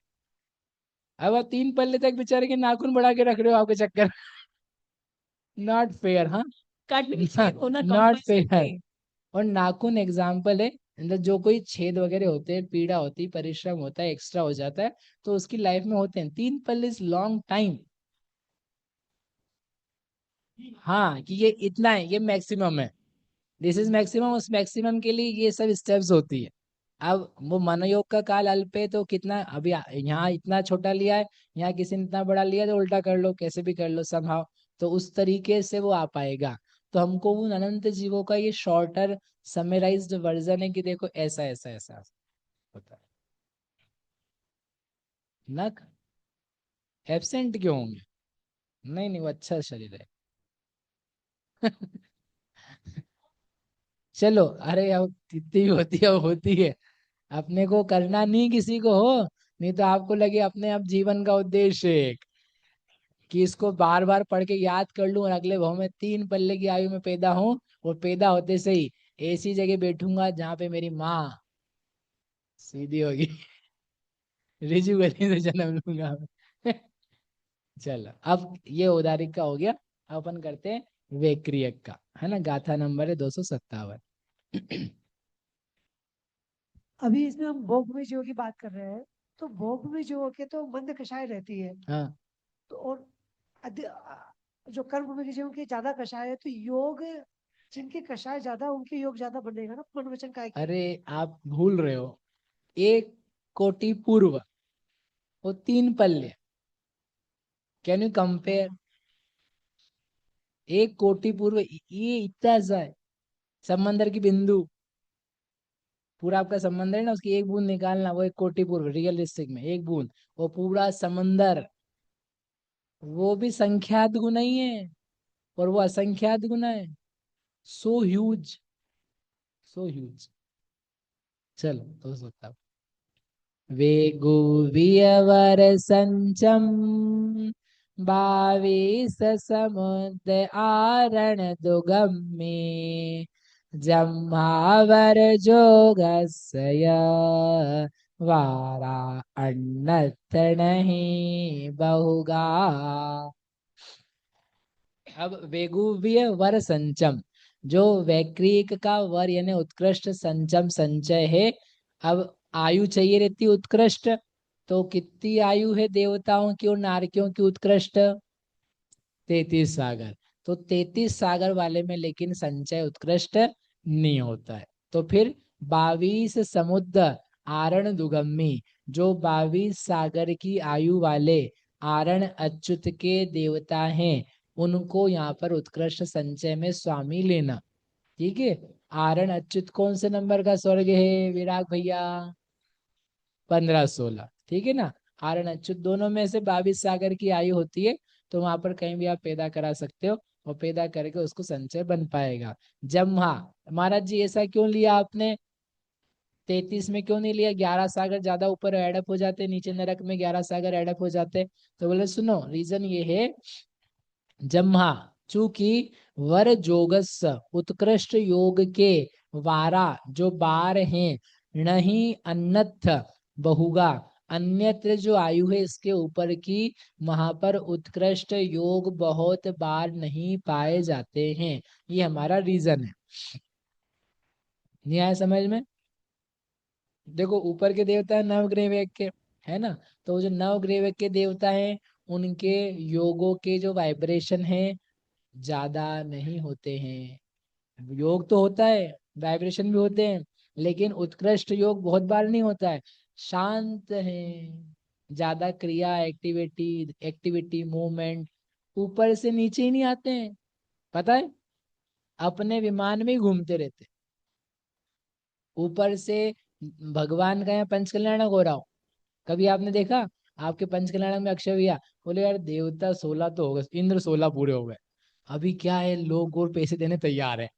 अब आप 3 पल्ले तक बेचारे के नाखून बढ़ा के रख रहे हो आपके चक्कर। नॉट फेयर, हाँ। कट भी छेद होना नॉट कंपल्सरी फेयर। नहीं। और नाखून एग्जाम्पल है, मतलब जो कोई छेद वगैरह होते हैं, पीड़ा होती है, परिश्रम होता है, एक्स्ट्रा हो जाता है, तो उसकी लाइफ में होते हैं। 3 पल्ले इज लॉन्ग टाइम। हाँ, कि ये इतना है, ये मैक्सिमम है, दिस इज मैक्सिमम। उस मैक्सिमम के लिए ये सब स्टेप्स होती है। अब वो मनोयोग का काल अल्प है तो कितना, अभी यहाँ इतना छोटा लिया है, यहाँ किसी ने इतना बड़ा लिया, तो उल्टा कर लो, कैसे भी कर लो समहाउ, तो उस तरीके से वो आ पाएगा। तो हमको उन अनंत जीवों का ये शॉर्टर समराइज्ड वर्जन है कि देखो ऐसा ऐसा ऐसा होता है। नख एब्सेंट क्यों होंगे? नहीं नहीं, वो अच्छा शरीर है। चलो, अरे अब जितनी भी होती है वो होती है, अपने को करना नहीं किसी को हो, नहीं तो आपको लगे अपने आप जीवन का उद्देश्य है एक, कि इसको बार बार पढ़ के याद कर लूं और अगले भाव में 3 पल्ले की आयु में पैदा हूं, और पैदा होते से ही ऐसी जगह बैठूंगा जहां पे मेरी माँ सीधी होगी। रिजु गली से जन्म लूंगा मैं। चलो, अब ये उदारिक का हो गया। अब अपन करते हैं वैक्रियक का, है ना। गाथा नंबर है 257। अभी इसमें हम भोग में जो की बात कर रहे हैं, तो भोग में जो के तो मंद कषाय रहती है, हाँ, तो और जो कर्म भूमि के जीवन के ज्यादा कषाय है, तो योग जिनके कषाय ज्यादा उनके योग ज्यादा बनेगा ना, मन वचन काय के। अरे आप भूल रहे हो, एक कोटि पूर्व वो 3 पल्ले, कैन यू कंपेयर? एक कोटि पूर्व ये इतना सा है, समंदर की बिंदु, पूरा आपका समंदर है ना, उसकी एक बूंद निकालना, वो एक कोटि पूर्व रियलिस्टिक में एक बूंद, वो पूरा समंदर, वो भी संख्यात गुना ही है और वो असंख्यात गुना है। So huge, so huge. चलो तो सकता वेगो वियवर संचम 22 समुद्र आरण दुगम्ये जम्हावर जोगस्य वारा अन्नत्र नहीं बहुगा। अब वेगुव्य वर संचम, जो वैक्रिक का वर यानी उत्कृष्ट संचम संचय है। अब आयु चाहिए रहती उत्कृष्ट, तो कितनी आयु है देवताओं की और नारकियों की उत्कृष्ट? 33 सागर। तो 33 सागर वाले में लेकिन संचय उत्कृष्ट नहीं होता है। तो फिर 22 समुद्र आरण दुगम्मी, जो 22 सागर की आयु वाले आरण अच्युत के देवता हैं, उनको यहाँ पर उत्कृष्ट संचय में स्वामी लेना। ठीक है। आरण अच्युत कौन से नंबर का स्वर्ग है विराग भैया? 15-16, ठीक है ना। आरण अच्युत दोनों में से 22 सागर की आयु होती है, तो वहां पर कहीं भी आप पैदा करा सकते हो और पैदा करके उसको संचय बन पाएगा। जम्हा, महाराज जी ऐसा क्यों लिया आपने? 33 में क्यों नहीं लिया? 11 सागर ज्यादा ऊपर एडअप हो जाते, नीचे नरक में 11 सागर एडअप हो जाते। तो बोले सुनो, रीजन ये है, जम्हा चूंकि वर जोगस उत्कृष्ट योग के वारा जो बार हैं, नहीं अन्यथ बहुगा, अन्यत्र जो आयु है इसके ऊपर की, वहां पर उत्कृष्ट योग बहुत बार नहीं पाए जाते हैं। ये हमारा रीजन है। नहीं आया समझ में? देखो ऊपर के देवता है नवग्रह के, है ना। तो जो नवग्रह के देवता हैं, उनके योगों के जो वाइब्रेशन है ज्यादा नहीं होते हैं। योग तो होता है, वाइब्रेशन भी होते हैं, लेकिन उत्कृष्ट योग बहुत बार नहीं होता है। शांत है, ज्यादा क्रिया एक्टिविटी एक्टिविटी मूवमेंट ऊपर से नीचे ही नहीं आते हैं। पता है, अपने विमान में ही घूमते रहते, ऊपर से भगवान का यहाँ पंचकल्याणक हो रहा हो। कभी आपने देखा आपके पंचकल्याणक में अक्षय भैया बोले यार देवता 16 तो हो गए, इंद्र 16 पूरे हो गए, अभी क्या है लोग और पैसे देने तैयार है।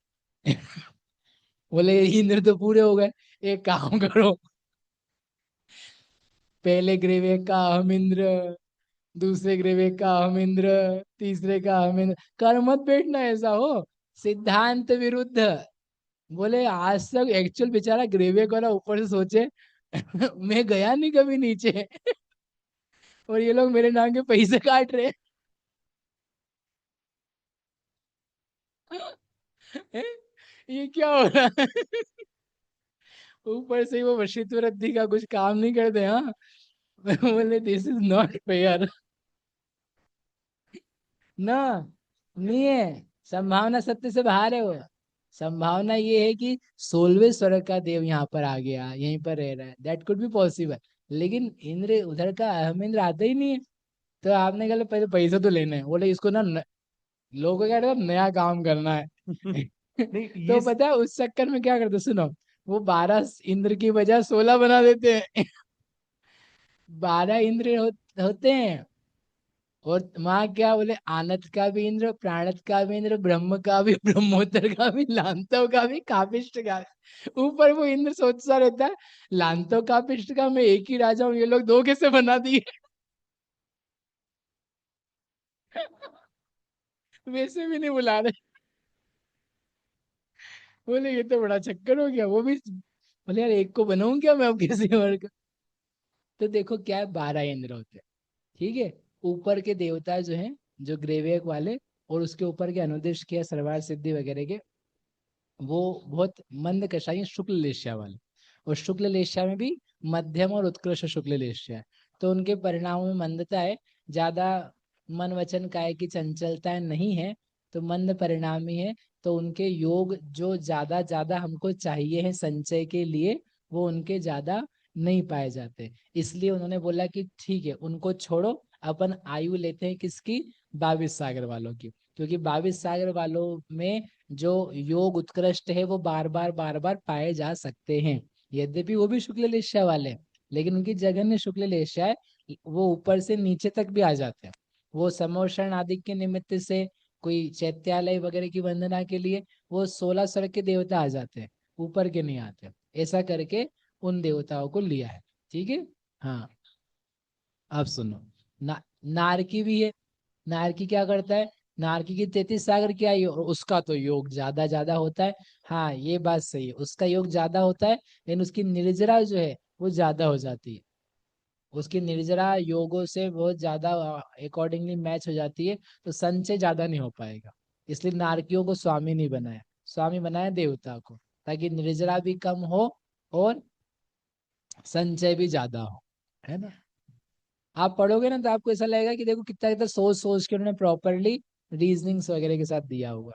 बोले इंद्र तो पूरे हो गए, एक काम करो, पहले ग्रेवेक का हम इंद्र, दूसरे ग्रेवेक का हम इंद्र, तीसरे का हम इंद्र, कर मत बैठना ऐसा हो, सिद्धांत विरुद्ध। बोले आज तक एक्चुअल बेचारा ग्रेवेक वाला ऊपर से सोचे मैं गया नहीं कभी नीचे और ये लोग मेरे नाम के पैसे काट रहे हैं। ये क्या हो रहा है? ऊपर से ही वो वशिष्ठ वृद्धि का कुछ काम नहीं करते। हाँ बोले दिस इज नॉट फेयर ना, नहीं है, संभावना सत्य से बाहर है वो। संभावना ये है कि 16वें स्वर्ग का देव यहाँ पर आ गया, यहीं पर रह रहा है, दैट कुड बी पॉसिबल। लेकिन इंद्र उधर का अहम इंद्र आता ही नहीं है। तो आपने कहा पहले पैसे तो लेने हैं, बोले इसको ना लोगों को क्या रहता है, नया काम करना है। नहीं तो ये पता है उस चक्कर में क्या करते, सुनो, वो 12 इंद्र की बजाय 16 बना देते हैं। 12 इंद्र होते हैं, और वहां क्या बोले, आनत का भी इंद्र, प्राणत का भी इंद्र, ब्रह्म का भी, ब्रह्मोत्तर का भी, लांतव का भी, कापिष्ट का भी। ऊपर वो इंद्र सोचता रहता है लांतव कापिष्ट का मैं एक ही राजा हूँ, ये लोग दो कैसे बना दिए। वैसे भी नहीं बुला रहे। बोले ये तो बड़ा चक्कर हो गया, वो भी बोले यार एक को बनाऊं क्या मैं अब किसी और का। तो देखो क्या है, 12 इंद्र होते हैं। ठीक है। ऊपर के देवता जो हैं, जो ग्रेवेक वाले, और उसके ऊपर के अनुदेश के सर्वार सिद्धि वगैरह के, वो बहुत मंद कषाय शुक्ल लेश्या वाले, और शुक्ल लेश्या में भी मध्यम और उत्कृष्ट शुक्ल लेश्या है। तो उनके परिणामों में मंदता है, ज्यादा मन वचन काया की चंचलता नहीं है तो मंद परिणामी है। तो उनके योग जो ज्यादा ज्यादा हमको चाहिए है संचय के लिए, वो उनके ज्यादा नहीं पाए जाते। इसलिए उन्होंने बोला कि ठीक है उनको छोड़ो, अपन आयु लेते हैं किसकी, 22 सागर वालों की। क्योंकि 22 सागर वालों में जो योग उत्कृष्ट है वो बार बार पाए जा सकते हैं। यद्यपि वो भी शुक्ल लेष्या वाले हैं, लेकिन उनकी जघन्य शुक्ल लेष्या है, वो ऊपर से नीचे तक भी आ जाते हैं। वो समोषण आदि के निमित्त से, कोई चैत्यालय वगैरह की वंदना के लिए वो 16 स्वर्ग के देवता आ जाते हैं, ऊपर के नहीं आते। ऐसा करके उन देवताओं को लिया है। ठीक है। हाँ, अब सुनो। नारकी भी है। नारकी क्या करता है, नारकी की 33 सागर क्या है, और उसका तो योग ज्यादा ज्यादा होता है। हाँ ये बात सही है, उसका योग ज्यादा होता है, लेकिन उसकी निर्जरा जो है वो ज्यादा हो जाती है। उसकी निर्जरा योगों से बहुत ज्यादा अकॉर्डिंगली मैच हो जाती है, तो संचय ज्यादा नहीं हो पाएगा। इसलिए नारकियों को स्वामी नहीं बनाया, स्वामी बनाया देवता को, ताकि निर्जरा भी कम हो और संचय भी ज्यादा हो, है ना। आप पढ़ोगे ना तो आपको ऐसा लगेगा कि देखो कितना कितना सोच सोच के उन्होंने प्रॉपरली रीजनिंग्स वगैरह के साथ दिया हुआ।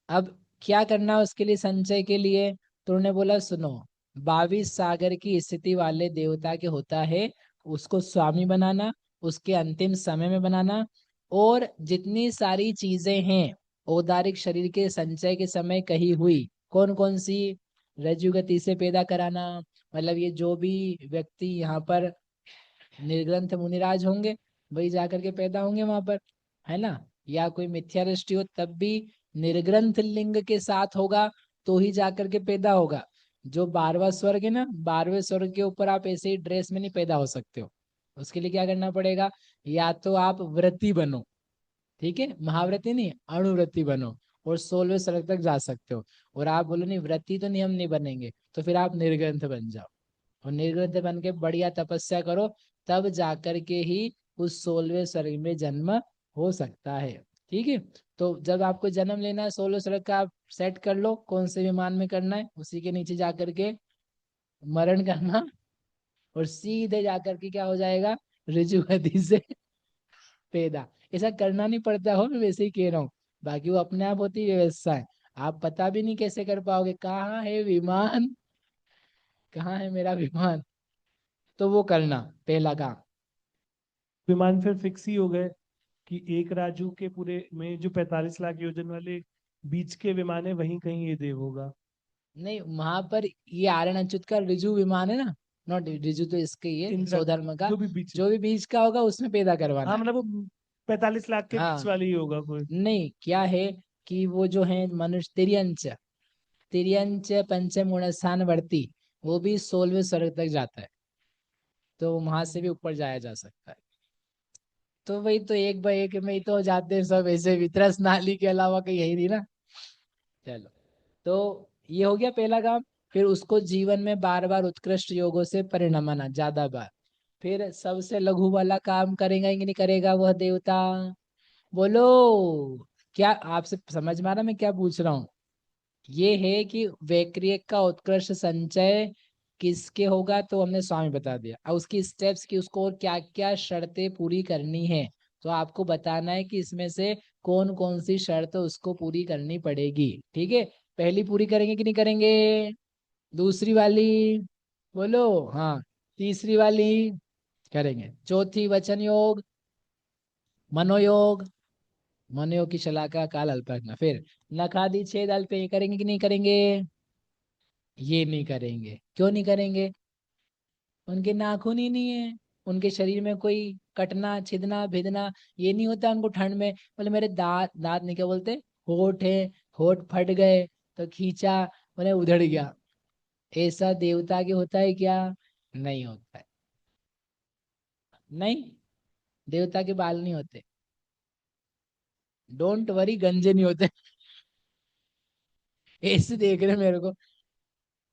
अब क्या करना है उसके लिए, संचय के लिए, तो उन्होंने बोला सुनो, 22 सागर की स्थिति वाले देवता के होता है उसको स्वामी बनाना, उसके अंतिम समय में बनाना, और जितनी सारी चीजें हैं औदारिक शरीर के संचय के समय कही हुई, कौन कौन सी, रज्जुगति से पैदा कराना, मतलब ये जो भी व्यक्ति यहाँ पर निर्ग्रंथ मुनिराज होंगे वही जाकर के पैदा होंगे वहां पर, है ना। या कोई मिथ्या दृष्टि हो तब भी निर्ग्रंथ लिंग के साथ होगा तो ही जाकर के पैदा होगा। जो 12वां स्वर्ग है ना, 12वें स्वर्ग के ऊपर आप ऐसे ही ड्रेस में नहीं पैदा हो सकते हो। उसके लिए क्या करना पड़ेगा, या तो आप व्रती बनो, ठीक है, महाव्रती नहीं, अणुव्रती बनो, और 16वें स्वर्ग तक जा सकते हो। और आप बोलो नहीं व्रती तो नहीं, हम नहीं बनेंगे, तो फिर आप निर्ग्रंथ बन जाओ, और निर्ग्रंथ बन के बढ़िया तपस्या करो, तब जाकर के ही उस 16वें स्वर्ग में जन्म हो सकता है। ठीक है। तो जब आपको जन्म लेना है 16वें स्वर्ग का, आप सेट कर लो कौन से विमान में करना है, उसी के नीचे जाकर के मरण करना, और सीधे जाकर के क्या हो जाएगा, ऋजु गति से पैदा। ऐसा करना नहीं पड़ता हो, मैं वैसे ही कह रहा हूँ, बाकी वो अपने आप होती है व्यवस्था है। आप पता भी नहीं कैसे कर पाओगे, कहाँ है विमान, कहाँ है मेरा विमान, तो वो करना पहला काम। विमान फिर फिक्स ही हो गए कि एक राजू के पूरे में जो 45 लाख योजन वाले बीच के विमान है वहीं कहीं ये देव होगा। नहीं, वहां पर ये आर्यन अच्युत का ऋजु विमान है ना, नॉट ऋजु तो इसके ही है इंद्र स्वधर्म का, जो भी बीच, जो भी बीच का होगा उसमें पैदा करवाना हाँ है। मतलब वो 45 लाख के बीच हाँ, वाले ही होगा कोई। नहीं क्या है कि वो जो है मनुष्य तिर्यंच, तिर्यंच पंचम गुणस्थान वर्ती, वो भी 16वें स्वर्ग तक जाता है, तो वहां से भी ऊपर जाया जा सकता है। तो वही तो एक बाय एक में ही तो जाते हैं सब, ऐसे वितरस नाली के अलावा कहीं यही नहीं ना। चलो, तो ये हो गया पहला काम। फिर उसको जीवन में बार बार उत्कृष्ट योगों से परिणमना, ज्यादा बार। फिर सबसे लघु वाला काम करेगा कि नहीं करेगा वह देवता, बोलो। क्या आपसे समझ में आ रहा मैं क्या पूछ रहा हूँ, ये है कि वैक्रियक का उत्कृष्ट संचय किसके होगा, तो हमने स्वामी बता दिया। अब उसकी स्टेप्स की, उसको और क्या क्या शर्तें पूरी करनी है, तो आपको बताना है कि इसमें से कौन कौन सी शर्त उसको पूरी करनी पड़ेगी। ठीक है, पहली पूरी करेंगे कि नहीं करेंगे, दूसरी वाली, बोलो। हाँ, तीसरी वाली करेंगे, चौथी वचन योग, मनोयोग, मनोयोग की शलाका काल अल्प रखना। फिर नखादि छेद अल्प, ये करेंगे कि नहीं करेंगे, ये नहीं करेंगे। क्यों नहीं करेंगे, उनके नाखून ही नहीं है, उनके शरीर में कोई कटना छिदना भिदना ये नहीं होता उनको ठंड में। बोले मेरे दांत दांत नहीं, क्या बोलते, होठ है, होठ फट गए तो खींचा, बोले उधड़ गया। ऐसा देवता के होता है क्या, नहीं होता है। नहीं, देवता के बाल नहीं होते, डोंट वरी, गंजे नहीं होते। ऐसे देख रहे मेरे को,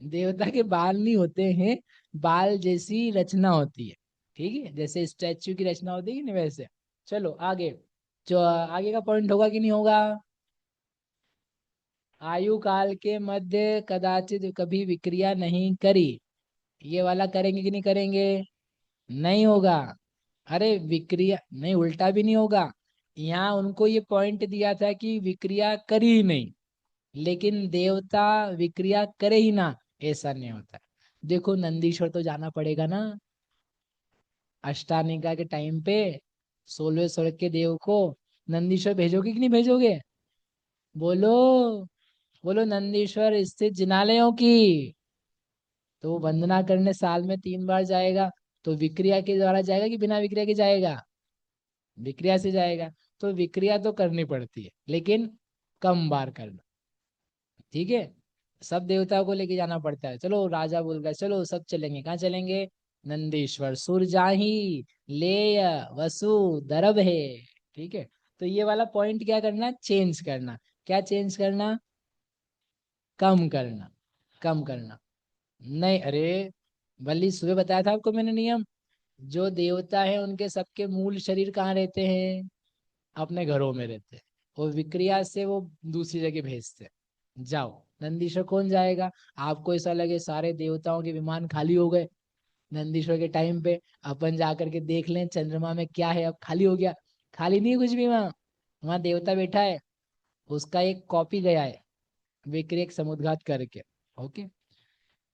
देवता के बाल नहीं होते हैं, बाल जैसी रचना होती है। ठीक है, जैसे स्टैच्यू की रचना होती है कि नहीं, वैसे। चलो आगे, जो आगे का पॉइंट होगा कि नहीं होगा, आयु काल के मध्य कदाचित कभी विक्रिया नहीं करी, ये वाला करेंगे कि नहीं करेंगे, नहीं होगा। अरे विक्रिया नहीं, उल्टा भी नहीं होगा। यहाँ उनको ये पॉइंट दिया था कि विक्रिया करी ही नहीं, लेकिन देवता विक्रिया करे ही ना, ऐसा नहीं होता। देखो नंदीश्वर तो जाना पड़ेगा ना अष्टानिका के टाइम पे, 16वें स्वर्ग के देव को नंदीश्वर भेजोगे कि नहीं भेजोगे? बोलो, बोलो नंदीश्वर स्थित जिनालयों की। तो वो वंदना करने साल में 3 बार जाएगा, तो विक्रिया के द्वारा जाएगा कि बिना विक्रिया के जाएगा? विक्रिया से जाएगा। तो विक्रिया तो करनी पड़ती है, लेकिन कम बार करना। ठीक है, सब देवताओं को लेके जाना पड़ता है। चलो राजा बोल रहा है चलो सब चलेंगे, कहाँ चलेंगे? नंदीश्वर सुरजाही लेय वसु दरब है। ठीक है, तो ये वाला पॉइंट क्या करना, चेंज करना। क्या चेंज करना? कम करना, कम करना। नहीं, अरे वली सुबह बताया था आपको मैंने नियम। जो देवता है उनके सबके मूल शरीर कहाँ रहते हैं? अपने घरों में रहते हैं, और विक्रिया से वो दूसरी जगह भेजते हैं। जाओ नंदीश्वर कौन जाएगा? आपको ऐसा लगे सारे देवताओं के विमान खाली हो गए नंदीश्वर के टाइम पे, अपन जा करके देख लें चंद्रमा में क्या है, अब खाली हो गया। खाली नहीं है कुछ भी वहाँ, वहाँ देवता बैठा है, उसका एक कॉपी गया है विक्रियक समुद्घात करके। ओके,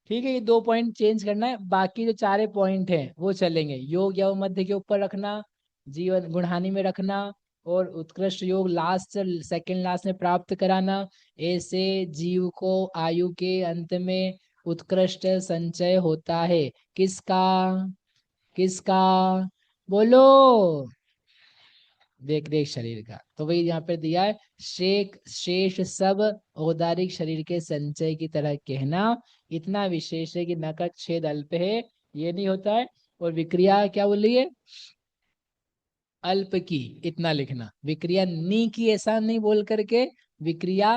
ठीक है, ये 2 पॉइंट चेंज करना है, बाकी जो 4 पॉइंट हैं वो चलेंगे। योग या मध्य के ऊपर रखना, जीवन गुणहानि में रखना, और उत्कृष्ट योग लास्ट सेकंड लास्ट में प्राप्त कराना। ऐसे जीव को आयु के अंत में उत्कृष्ट संचय होता है। किसका? किसका? बोलो। देख देख शरीर का, तो वही यहाँ पे दिया है, शेष सब औदारिक शरीर के संचय की तरह कहना। इतना विशेष है कि नकट छेद अल्प है, ये नहीं होता है। और विक्रिया क्या बोली है? अल्प की, इतना लिखना। विक्रिया नी की ऐसा नहीं बोल करके, विक्रिया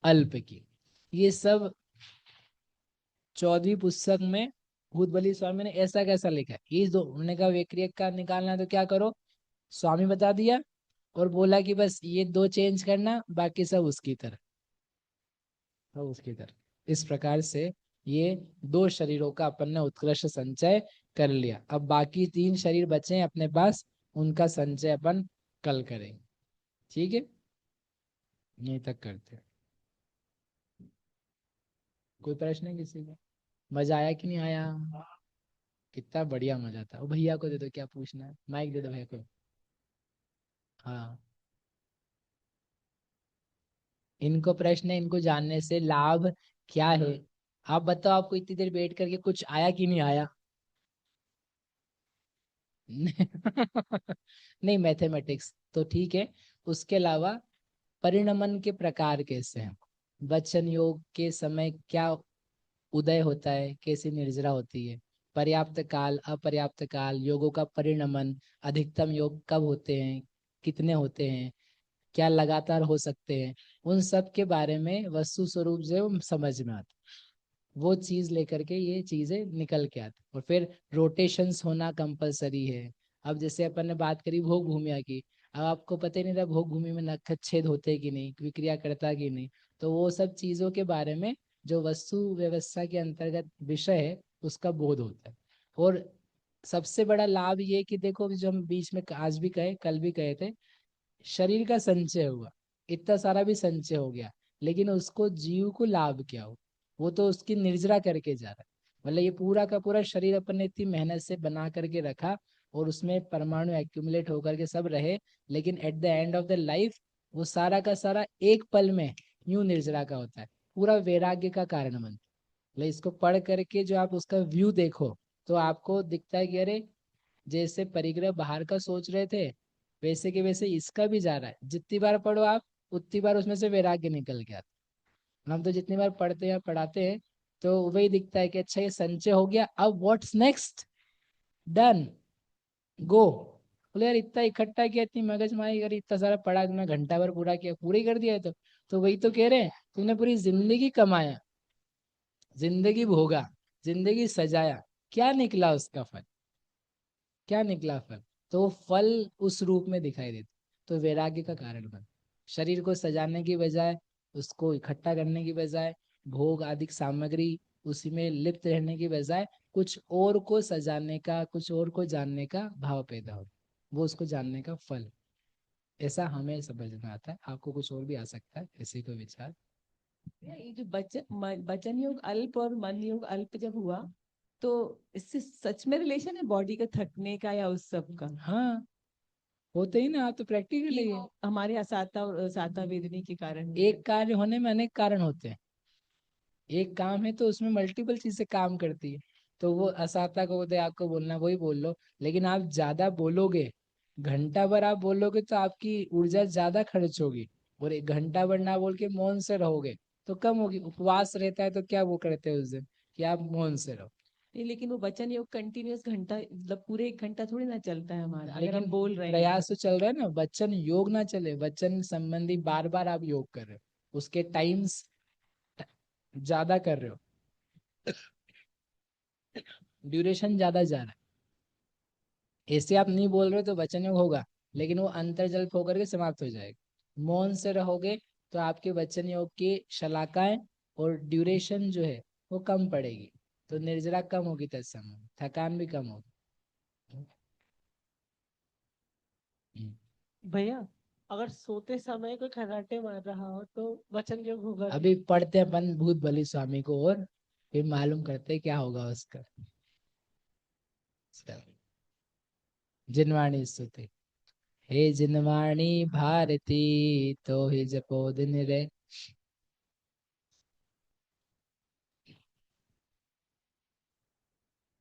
अल्प की। ये सब 14वीं पुस्तक में भूत बली स्वामी ने ऐसा कैसा लिखा है, ये दो उन्होंने कहा विक्रिया का निकालना है तो क्या करो, स्वामी बता दिया, और बोला कि बस ये 2 चेंज करना, बाकी सब उसकी तरह, सब उसकी तरह। इस प्रकार से ये 2 शरीरों का अपन ने उत्कृष्ट संचय कर लिया। अब बाकी 3 शरीर बचे हैं अपने पास, उनका संचय अपन कल करेंगे। ठीक है, यहीं तक करते हैं। कोई प्रश्न है किसी का? मजा आया कि नहीं आया? कितना बढ़िया मजा था। वो भैया को दे दो, क्या पूछना है, माइक दे दो भैया को। हाँ, इनको प्रश्न है, इनको जानने से लाभ क्या है? आप बताओ, आपको इतनी देर बैठ करके कुछ आया कि नहीं आया? नहीं, मैथमेटिक्स तो ठीक है, उसके अलावा परिणमन के प्रकार कैसे हैं, वचन योग के समय क्या उदय होता है, कैसी निर्जरा होती है, पर्याप्त काल अपर्याप्त काल, योगों का परिणमन, अधिकतम योग कब होते हैं, कितने होते हैं, क्या लगातार हो सकते हैं, उन सब के बारे में वस्तु स्वरूप से वो समझ में आता। वो चीज लेकर के ये चीजें निकल के आती, और फिर रोटेशंस होना कंपलसरी है। अब जैसे अपन ने बात करी भोग भूमिया की, अब आपको पता ही नहीं था भोग भूमि में नखच्छेद होते कि नहीं, विक्रिया करता कि नहीं। तो वो सब चीजों के बारे में जो वस्तु व्यवस्था के अंतर्गत विषय है, उसका बोध होता है। और सबसे बड़ा लाभ ये कि देखो, जो हम बीच में आज भी कहे कल भी कहे थे, शरीर का संचय हुआ, इतना सारा भी संचय हो गया, लेकिन उसको जीव को लाभ क्या हो? वो तो उसकी निर्जरा करके जा रहा है। मतलब ये पूरा का पूरा शरीर अपन ने इतनी मेहनत से बना करके रखा, और उसमें परमाणु एक्यूमुलेट होकर के सब रहे, लेकिन at the end of the life वो सारा का सारा एक पल में यूं निर्जरा का होता है, पूरा वैराग्य का कारण बनता है। मतलब इसको पढ़ करके जो आप उसका व्यू देखो, तो आपको दिखता है कि अरे, जैसे परिग्रह बाहर का सोच रहे थे, वैसे के वैसे इसका भी जा रहा है। जितनी बार पढ़ो आप, उतनी बार उसमें से वैराग्य निकल के आता है। हम तो जितनी बार पढ़ते हैं पढ़ाते हैं, तो वही दिखता है कि अच्छा ये संचय हो गया, अब व्हाट्स नेक्स्ट, डन, गो। बोले यार इतना इकट्ठा किया, इतनी मगज मारी करी, इतना सारा पढ़ा, तुमने घंटा भर पूरा किया, पूरी कर दिया है तो वही तो कह रहे हैं, तुमने पूरी जिंदगी कमाया, जिंदगी भोगा, जिंदगी सजाया, क्या निकला उसका फल? क्या निकला फल? तो वो फल उस रूप में दिखाई देता, तो वैराग्य का कारण बन। शरीर को सजाने की बजाय, उसको इकट्ठा करने की बजाय, भोग आदि सामग्री उसी में लिप्त रहने की बजाय कुछ और को सजाने का, कुछ और को जानने का भाव पैदा हो, वो उसको जानने का फल। ऐसा हमें समझ में आता है, आपको कुछ और भी आ सकता है ऐसे कोई विचार। ये जो वचन योग अल्प और मन योग अल्प जब हुआ, तो इससे सच में रिलेशन है बॉडी का थकने का या उस सब का? हाँ, होते ही ना, आप तो प्रैक्टिकली कि है। वो हमारे असाता और साता वेदनी के कारण एक कार्य होने में अनेक कारण होते हैं। एक काम है तो उसमें मल्टीपल चीजें काम करती है। तो वो असाता को बोलते आपको बोलना वही बोल लो, लेकिन आप ज्यादा बोलोगे, घंटा भर आप बोलोगे तो आपकी ऊर्जा ज्यादा खर्च होगी। और 1 घंटा भर ना बोल के मौन से रहोगे तो कम होगी। उपवास रहता है तो क्या वो करते हैं उस दिन कि आप मौन से रहो। नहीं, लेकिन वो वचन योग कंटिन्यूअस घंटा, मतलब पूरे 1 घंटा थोड़ी ना चलता है हमारा, अगर लेकिन हम बोल रहे हैं। प्रयास तो चल रहा है ना, वचन योग ना चले, वचन संबंधी बार बार आप योग कर रहे हो, उसके टाइम्स ज्यादा कर रहे हो, ड्यूरेशन ज्यादा जा रहा है। ऐसे आप नहीं बोल रहे हो तो वचन योग होगा, लेकिन वो अंतर्जल्प होकर के समाप्त हो जाएगा। मौन से रहोगे तो आपके वचन योग की शलाकाएं और ड्यूरेशन जो है वो कम पड़ेगी, तो निर्जरा कम होगी, तत्समय थकान भी कम होगी। हम्म। भैया अगर सोते समय कोई खर्राटे मार रहा हो तो वचन योग होगा क्या? अभी पढ़ते हैं अपन भूत बलि स्वामी को और फिर मालूम करते हैं क्या होगा उसका। जिनवाणी स्तुति। हे जिनवाणी भारती तो ही जपो दिन रे,